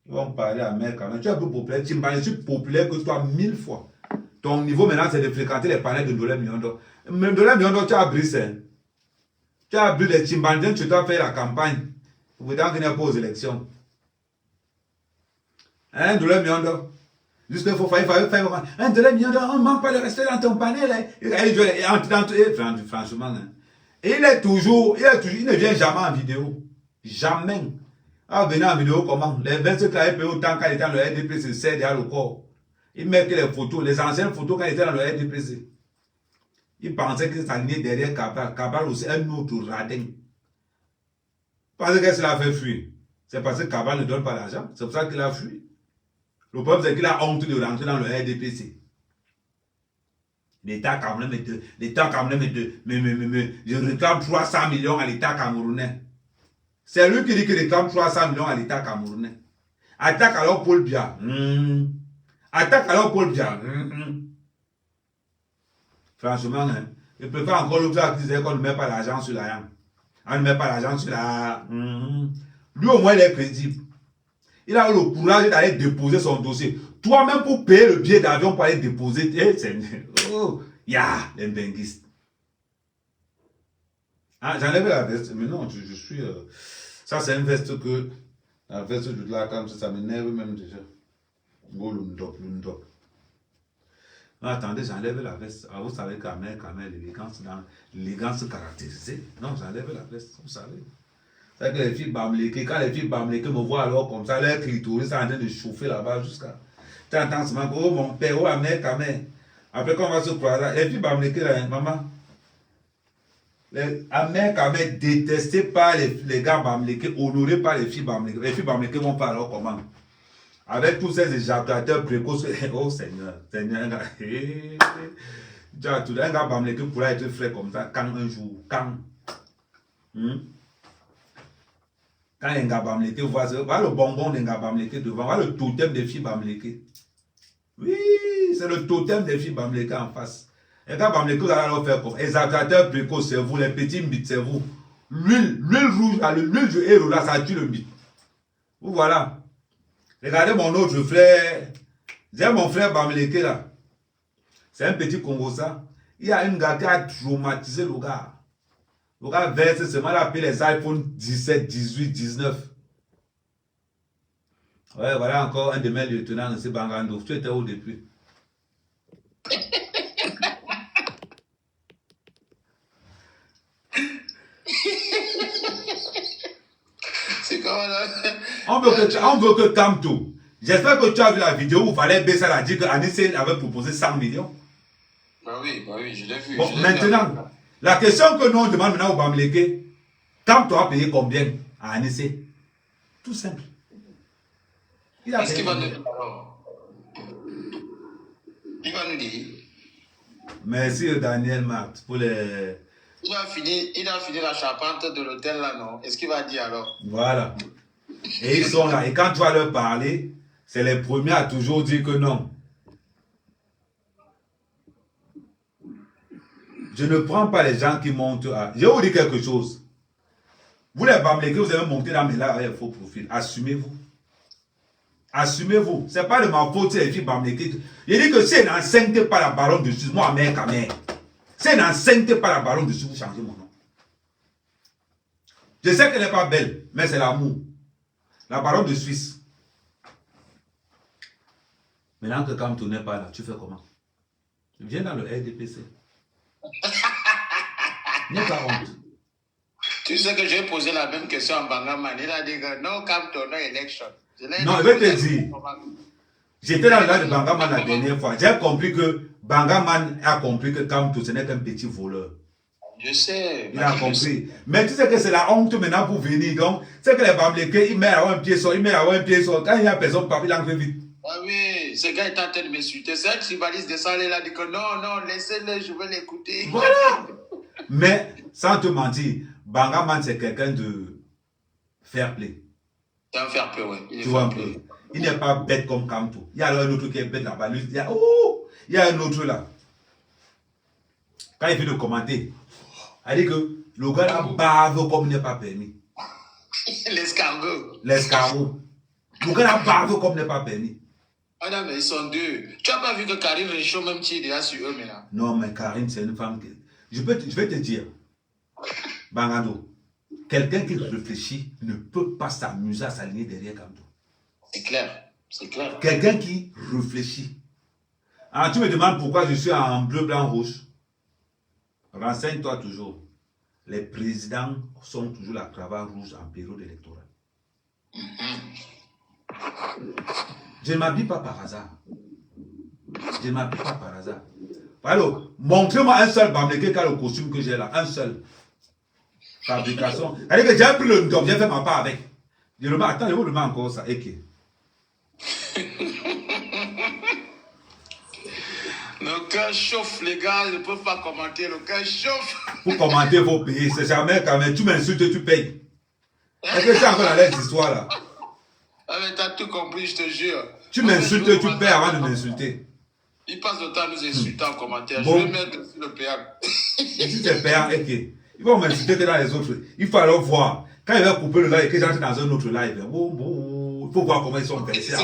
Ils vont parler à maître quand même. Tu es un peu populaire, tu es plus populaire que toi 1000 fois. Ton niveau maintenant, c'est de fréquenter les panels de Ndolé Miondo. Même Ndolé Miondo, tu as brisé. Tu as brisé les Timbandiens, tu dois faire la campagne. Vous n'êtes pas aux élections. Hein, Ndolé Miondo. Jusqu'à faut faire. Hein, Ndolé Miondo, on ne manque pas de respect dans ton panel. Franchement. Hein. Et il ne vient jamais en vidéo. Jamais. Ah, venez en vidéo comment? Les 27 là, il paye autant quand il était dans le RDPC, c'est derrière le corps. Il met que les photos, les anciennes photos quand il était dans le RDPC. Il pensait qu'il s'alignait derrière Cabral. Cabral aussi, un autre radin. Parce que cela a fait fuir. C'est parce que Cabral ne donne pas l'argent. C'est pour ça qu'il a fui. Le problème, c'est qu'il a honte de rentrer dans le RDPC. L'État camerounais je réclame 300 millions à l'État camerounais. C'est lui qui dit qu'il réclame 300 millions à l'État camerounais. Attaque alors Paul Biya. Attaque alors Paul Biya. Franchement, hein, il préfère encore l'autre qui disait qu'on ne met pas l'argent sur la yam. On ne met pas l'argent sur la... Lui au moins il est crédible. Il a eu le courage d'aller déposer son dossier. Toi-même pour payer le billet d'avion pour aller déposer. Les benguistes. Ah, j'enlève la veste. Mais non, je suis... ça c'est une veste que... La veste de la cam, ça m'énerve même déjà. Go l'undop. Non, attendez, j'enlève la veste. Ah, vous savez qu'Amel, l'élégance caractérisée. Non, j'enlève la veste, vous savez. C'est que les filles bamléquées, quand les filles bamléquées me voient alors comme ça, leur clitoris est en train de chauffer là-bas jusqu'à... Tu entends seulement, oh mon père, oh Amel, Kamel. Après, quand on va se croiser, les filles bamléquées là, maman. Amel, Kamel, détesté par les gars bamléqués, honoré par les filles bamléquées. Les filles bamléquées vont pas alors comment? Avec tous ces éjaculateurs précoces, oh Seigneur, un gars bamléqué pourra être frais comme ça, quand un jour, quand un gars bamléqué, voilà le bonbon d'un gars bamléqué devant, voilà le totem des filles bamléquées. Oui, c'est le totem des filles bamléquées en face. Les gars bamléqués, vous allez leur faire comme éjaculateurs précoces, c'est vous, les petits mythes, c'est vous. L'huile rouge, l'huile du héros, là, ça tue le mythe. Vous voilà. Regardez mon autre frère. J'ai mon frère bamléqué là. C'est un petit Congosa. Il y a une gars qui a traumatisé le gars. Le gars verse seulement appelé les iPhone 17, 18, 19. Ouais, voilà encore un de mes lieutenants de ce Bangando. Tu étais où depuis?
C'est comment là?
On veut que Kamto. J'espère que tu as vu la vidéo où Valère Bessa a dit que Anissé avait proposé 100 millions.
Bah oui, je l'ai vu.
Bon, maintenant, la question que nous on demande maintenant au Bamléké, Kamto a payé combien à Anissé? Tout simple.
Qu'est-ce qu'il va nous dire alors? Il va nous dire.
Merci Daniel Marthe pour les...
Il a fini la charpente de l'hôtel là, non? Est-ce qu'il va dire alors?
Voilà. Et ils sont là. Et quand tu vas leur parler, c'est les premiers à toujours dire que non. Je ne prends pas les gens qui montent à... Je vais vous dire quelque chose. Vous les Bamlékés, vous avez monté dans mes là avec faux profil. Assumez-vous. Assumez-vous. Ce n'est pas de ma faute, c'est les filles Bamlékés. Je dis que si elle n'enseigne pas la baronne dessus, moi, mère, quand même. Si elle n'enseigne pas la baronne dessus, vous changez mon nom. Je sais qu'elle n'est pas belle, mais c'est l'amour. La baronne de Suisse. Maintenant que quand tu n'es pas là, tu fais comment? Tu viens dans le RDPC. N'aie pas honte.
Tu sais que j'ai posé la même question à Bangaman. Il a dit que no come to no election.
Non, je vais te dire. J'étais dans le live de Bangaman la dernière fois. J'ai compris que Bangaman a compris que Kamto, ce n'est qu'un petit voleur.
Je sais.
Il a compris. Mais tu sais que c'est la honte maintenant pour venir. Donc, c'est que les Bamlékés, ils mettent un pied sur, ils mettent un pied sur. Quand il y a personne, il en fait vite.
Ah oui, ce gars est en train de m'insulter. C'est un tribaliste de ça, il a dit que non, laissez-le, je vais l'écouter.
Voilà. Mais, sans te mentir, Bangaman, c'est quelqu'un de fair play.
C'est un fair play, ouais.
Tu vois un peu. Il n'est pas bête comme Kamto. Il y a un autre qui est bête là-bas. Il y a un autre là. Quand il fait de commenter, il dit que le gars là bave comme il n'est pas permis.
L'escargot.
L'escargot. Le gars là bave comme il n'est pas permis.
Ah non, mais ils sont deux. Tu n'as pas vu que Karine Richaud même tire déjà sur eux maintenant?
Non, mais Karine, c'est une femme qui... Je vais te dire, Bangando, quelqu'un qui réfléchit ne peut pas s'amuser à s'aligner derrière Kamto.
C'est clair, c'est clair.
Quelqu'un qui réfléchit. Alors, tu me demandes pourquoi je suis en bleu, blanc, rouge. Renseigne-toi toujours. Les présidents sont toujours la cravate rouge en période électorale. Je ne m'habille pas par hasard. Je ne m'habille pas par hasard. Alors, montrez-moi un seul Bamléké qui a le costume que j'ai là. Un seul. Fabrication. C'est-à-dire que j'ai pris le top, j'ai fait ma part avec. Je le mets, attends, je vous le mets encore ça. Ok.
Le cœur chauffe, les gars, je ne peux pas commenter. Le cœur chauffe.
Pour commenter, il faut payer. C'est jamais quand même. Tu m'insultes, tu payes. Est-ce que c'est encore la lettre histoire là?
Ah, mais t'as tout compris, je te jure.
Tu m'insultes, tu payes avant de m'insulter.
Il passe le temps à nous insulter en commentaire.
Bon.
Je vais mettre sur le payant.
Si c'est payant, ok. Ils vont m'insulter que dans les autres. Il faut alors voir. Quand il va couper le live et que j'entre dans un autre live, il faut voir comment ils sont versés.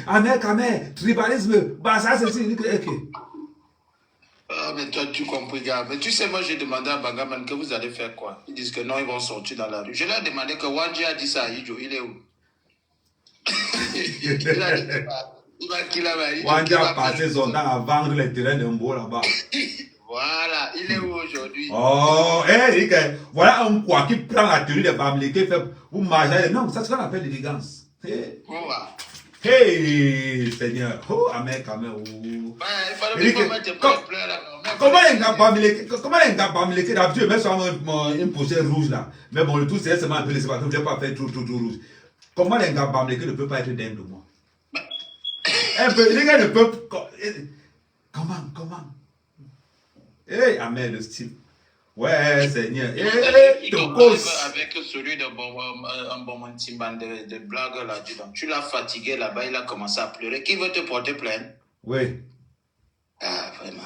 Amer, tribalisme, bah ça c'est ok.
Ah, mais toi, tu comprends, gars. Mais tu sais, moi, j'ai demandé à Bangaman que vous allez faire quoi. Ils disent que non, ils vont sortir dans la rue. Je leur ai demandé que Wanji a dit ça à Ijo. Il est où? Il a dit qu'il a dit.
Wanji a passé son temps à vendre les terrains de Mbo là-bas.
Voilà, il est où aujourd'hui?
Oh, hé, voilà un quoi qui prend la tenue des Bamlékés, fait vous marchez. Non, ça c'est ce qu'on appelle l'élégance. Hey, Seigneur. Oh, Amen, Amen.
Ouais, il fallait pas mettre pleurs là.
Comment les gars Bamlékés, d'habitude, ils mettent sur une pochette rouge là. Mais bon, le tout c'est seulement un peu, c'est pas tout, je ne vais pas faire tout rouge. Comment les gars Bamlékés ne peuvent pas être dingues de moi? Un peu, les gars ne peuvent. Comment? Hey, Amen, le style. Ouais, Seigneur. Hey, ton cause.
Avec celui de bon Timban de blague là-dedans. Tu l'as fatigué là-bas, il a commencé à pleurer. Qui veut te porter plainte?
Oui.
Ah, vraiment.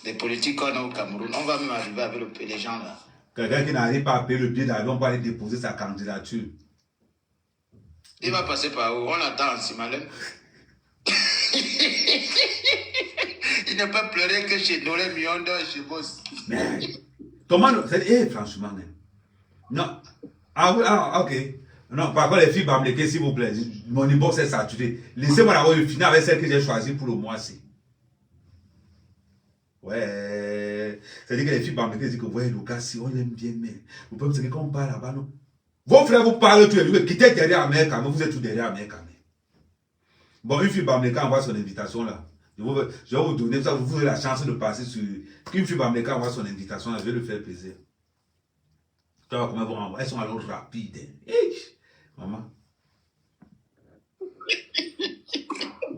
Des politiques qu'on a au Cameroun, on va même arriver avec les gens là.
Quelqu'un qui n'arrive pas à payer le billet d'avion pour aller déposer sa candidature.
Il va passer par où? On l'attend en Simalem. Il ne peut pleurer que chez Dolé Miondo et chez Boss.
Mais, comment... franchement, non. Ok. Non, par contre, les filles Bamlékés, s'il vous plaît, mon inbox est saturé. Laissez-moi avoir le final avec celle que j'ai choisie pour le mois-ci. Ouais. C'est-à-dire que les filles Bamlékés disent que, ouais, Lucas, si on l'aime bien, mais vous pouvez me dire qu'on parle là-bas, non? Vos frères vous parlent tous les jours, quittez derrière Amérique, vous êtes tous derrière Amérique. Bon, une fille Bamléka envoie son invitation là. Je vais vous donner ça, vous aurez la chance de passer sur. Une fille Bamléka envoie son invitation là, je vais lui faire plaisir. Tu vois comment elles vont envoyer. Elles sont alors rapides. Hey, maman.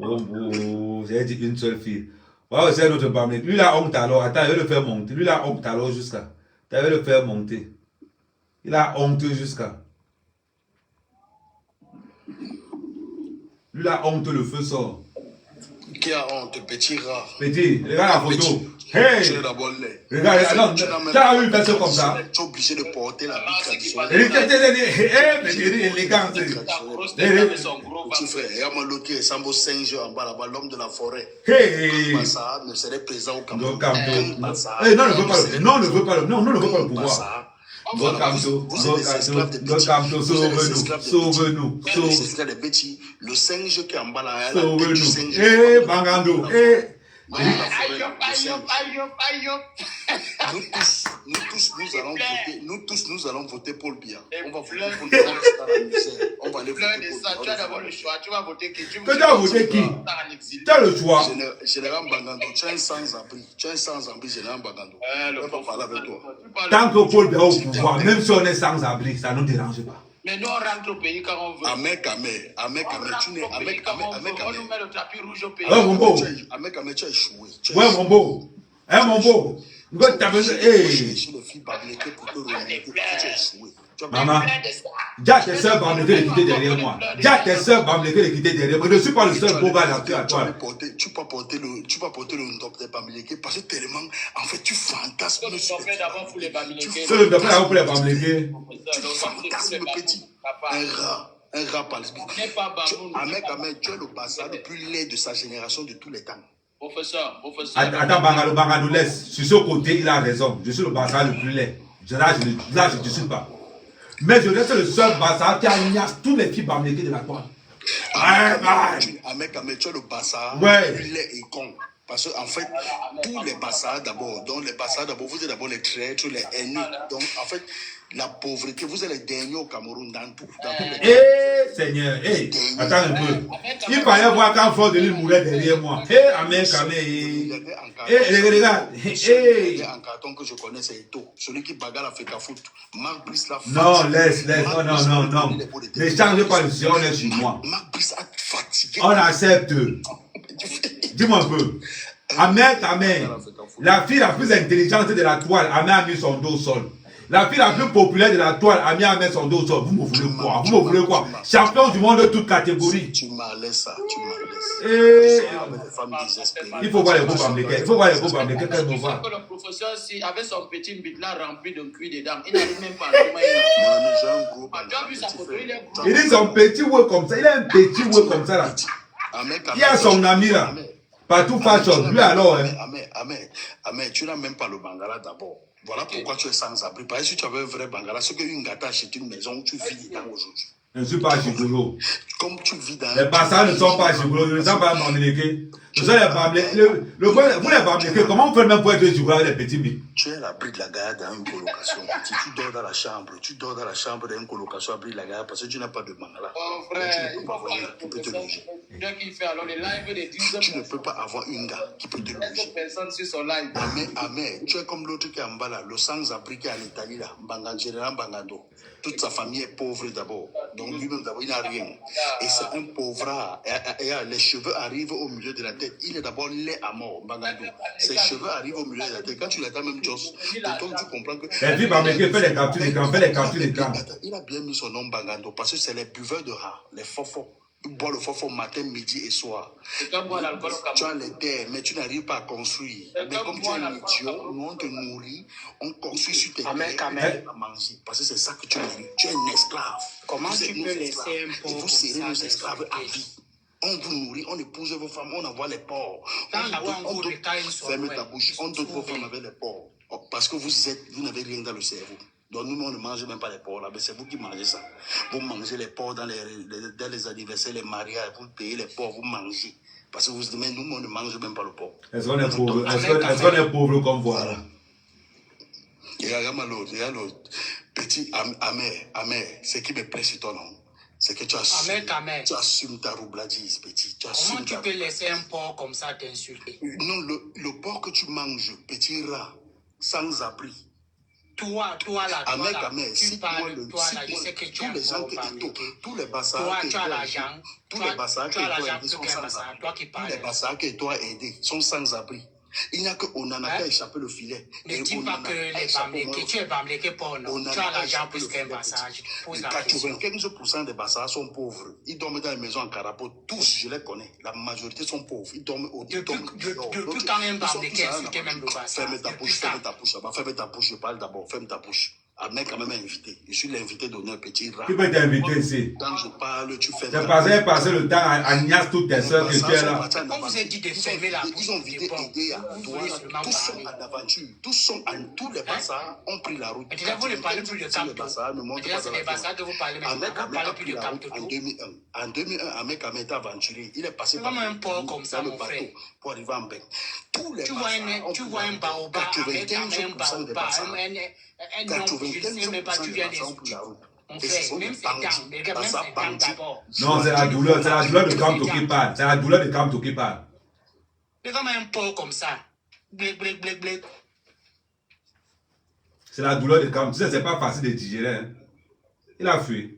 Oh, j'ai dit une seule fille. Ouais, c'est l'autre Bamléka. Lui là, honte alors. Attends, je vais le faire monter. Lui là, honte alors jusqu'à. Je vais le faire monter. Il a honte jusqu'à. Lui, la honte, le feu sort.
Qui a honte, petit rat.
Petit, regarde la photo. Hey!
Tu es d'abord laid.
Regarde, non, tu as vu une personne comme ça.
Tu es obligé de porter la vie traditionnelle.
Mais il est élégant.
Petit frère, il y a mon l'autre qui est Sambo singe en bas là-bas, l'homme de la forêt.
Hey!
Bassa ne serait présent au Cameroun.
Non, ne veut pas le pouvoir. Non, ne veut pas le pouvoir. Sauve-nous.
Le singe qui est en bas là,
Sauve-nous. Eh, Bangando. Eh.
Nous tous, nous allons voter pour le bien. On va voter pour le bien. On va aller voter pour
tu as d'abord le choix. Tu vas voter qui?
Tu vas voter qui? Tu as le choix.
Général Bagando, tu es un sans-abri. Général Bagando. On va parler avec toi.
Tant que Paul Biya au pouvoir, même si on est sans-abri, ça ne nous dérange pas.
Mais nous, on rentre au pays quand on veut.
Ahmed, tu n'es.
On nous met le tapis rouge au pays.
Ouais, mon beau.
Ahmed, tu as échoué.
Ouais, mon beau. Hein, mon beau. Tu as besoin. Hey. Maman, Jack tes soeurs va me quitter derrière moi. Jack tes soeurs va me quitter derrière moi. Je ne suis pas le seul beau gars là.
Tu peux porter le top des Bamileke parce que tellement, en fait, tu fantasmes.
Tu d'abord pour les Bamileke.
C'est le d'abord pour les Bamileke.
Tu fantasmes petit. Un rat palesbien. Ahmed, tu es le bazar le plus laid de sa génération de tous les temps.
Professeur.
Attends, Bangado laisse. Sur ce côté, il a raison. Je suis le bazar le plus laid. Là, je ne suis pas. Mais je reste le seul bazar qui agnace tous les filles Bamileke de la toile.
Ahmed, tu es le bazar le plus laid et con. Parce qu'en fait, tous les bassards d'abord, vous êtes d'abord les traîtres, les haineux. Donc, en fait, la pauvreté, vous êtes les derniers au Cameroun dans tout.
Eh, Seigneur, attends un peu. Il fallait voir quand Fort de l'île mourait derrière moi. Amen. Regarde.
Un carton que je connais, c'est Eto. Celui qui bagarre la Feka Foot. Marc Brice l'a fatigué.
Non, laisse. Non. Ne change pas le sujet, on est sur moi.
Marc Brice a fatigué.
On accepte. Dis-moi un peu. Ahmed, la fille la plus intelligente de la toile, Ahmed a mis son dos au sol. La fille la plus populaire de la toile, Ahmed a mis son dos au sol. Vous me voulez quoi? Champion du monde de toute catégorie.
Tu m'as laissé ça,
Il faut voir les beaux Bamileke. Qu'est-ce qu'on voit?
Le professeur, avec son petit bit là rempli de cuir de dame, il n'arrive même pas à tu as vu sa photo, il est gros.
Il dit son petit ouais comme ça. Il a un petit ouais comme ça là. Il y a son ami là. Partout fashion. Lui alors.
Ahmed, tu n'as même pas le Bangala d'abord. Voilà pourquoi tu es sans abri. Parce que si tu avais un vrai Bangala, c'est qu'une gâte achète une maison où tu vis dedans aujourd'hui.
Je ne suis pas gigolo.
Comme tu vis dans
les bastards ne sont pas gigolo, ils ne sont pas Bamileke. Vous les Bamileke, comment vous faites même pour être gigolo avec les petits bits?
Tu es à l'abri de la gare dans une colocation. Tu dors dans la chambre. Dans une colocation à l'abri de la gare parce que tu n'as pas de Bangala.
Oh frère, il faut voir le professeur qui fait alors les lives des 10
Tu ne peux pas avoir une gare qui peut te loger.
Personne sur son live.
Ahmed, tu es comme l'autre qui est en bas là, le sans-abri qui est en Italie là, Général Bangando. Toute sa famille est pauvre d'abord. Donc lui-même d'abord, il n'a rien. Et c'est un pauvre. Les cheveux arrivent au milieu de la tête. Il est d'abord laid à mort, Bangando. Ses cheveux arrivent au milieu de la tête. Quand tu l'attends même Joss, donc tu comprends que...
Les Bamileke fait les captures d'écran.
Il a bien mis son nom Bangando parce que c'est les buveurs de rats, les fofos. Tu bois le fofo matin, midi et soir. Tu as les terres, mais tu n'arrives pas à construire. Mais comme tu es un idiot, nous on te nourrit, on construit sur tes terres à manger. Parce que c'est ça que tu mérites. Tu es un esclave.
Comment tu peux laisser un pauvre?
Et vous serez nos esclaves à vie. On vous nourrit, on épouse vos femmes, on envoie les porcs. Fermez ta bouche, on donne vos femmes avec les porcs. Parce que vous n'avez rien dans le cerveau. Donc nous, on ne mange même pas les porcs là, mais c'est vous qui mangez ça. Vous mangez les porcs dans les anniversaires, les mariages, vous payez les porcs, vous mangez. Parce que nous, on ne mange même pas le porc.
Est-ce qu'on est pauvre comme vous?
Regarde l'autre. Petit Ahmed, ce qui me plaît sur ton nom, c'est que tu assumes ta roubladise, petit.
Comment tu peux laisser un porc comme ça t'insulter?
Non, le porc que tu manges, petit rat, sans abri.
Toi là,
si
je sais que tu as
les gens tous les bassards
toi, tu as l'argent,
tous les bassards que toi aidé sont sans abri. Tous les bassards que toi aidé sont sans abri. Il n'y a que Onana qui a échappé le filet.
Ne dis pas que les Bamlékés, tu es Bamléké pour nous. Tu as l'argent plus qu'un Bassage. Je te pose la question.
95% des Bassards sont pauvres. Ils dorment dans les maisons en carapace. Tous, je les connais. La majorité sont pauvres. Ils dorment au
Depuis quand même Bamléké insulté même le Bassage.
Ferme ta bouche, ferme ta bouche. Ferme ta bouche, je parle d'abord. Ferme ta bouche. Ahmed quand même invité. Je suis l'invité d'honneur petit rat.
Qui peut t'inviter ici?
Quand je parle, tu fais...
C'est passé le temps à Nias toutes tes soeurs que tu es là.
On vous a dit de fermer la bouche.
Ils ont vidé aider à toi. Tous sont en aventure. Tous les Bassards ont pris la route.
Déjà, vous ne parlez plus de Camp. Déjà, c'est les Bassards que vous parlez maintenant. Vous ne parlez plus de Camp.
En 2001, Ahmed Ahmed est aventurier. Il est passé
par un port comme ça, mon frère.
Pour arriver en Bec. Tous les
tu vois un baobab avec un baobab, un homme, je ne sais même pas, tu viens des... Mon frère, même c'est Camp, mais même c'est Camp d'abord.
Non, c'est la douleur de Camp qui parle. C'est la douleur de Camp qui parle.
C'est comme un port comme ça. Blé.
C'est la douleur de Camp. Tu sais, c'est pas facile de digérer. Hein. Il a fui.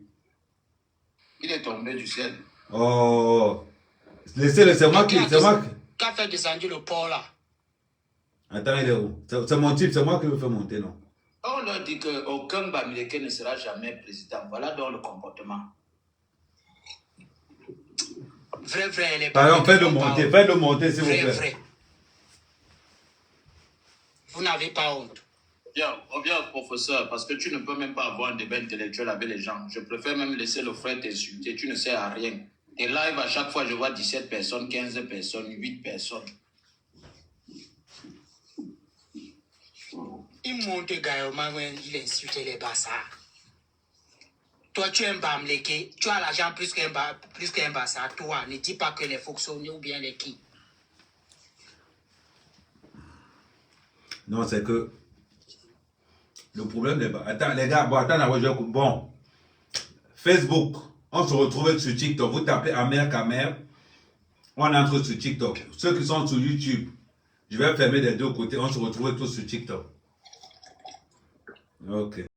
Il est tombé du ciel.
Oh. C'est moi qui...
Qui a fait descendre le port là?
Attends, il est où? C'est mon type, c'est moi qui le fais monter, non?
On leur dit qu'aucun Bamileke ne sera jamais président. Voilà donc le comportement.
Vrai, elle est
pas... Par exemple, faites-le monter, s'il vous plaît.
Vrai. Vous n'avez pas honte.
Bien, reviens au professeur, parce que tu ne peux même pas avoir un débat intellectuel avec les gens. Je préfère même laisser le frère t'insulter, tu ne sers à rien. Tes lives, à chaque fois, je vois 17 personnes, 15 personnes, 8 personnes.
Il monte également quand il insulte les Bassards. Toi, tu es un Bamléké, tu as l'argent plus qu'un Bassard. Toi, ne dis pas que les fonctionnaires ou bien les qui.
Non, c'est que le problème n'est pas... Attends, les gars, bon, Facebook, on se retrouve sur TikTok. Vous tapez Amer Kamer, on entre sur TikTok. Ceux qui sont sur YouTube, je vais fermer des deux côtés, on se retrouve tous sur TikTok. Ok.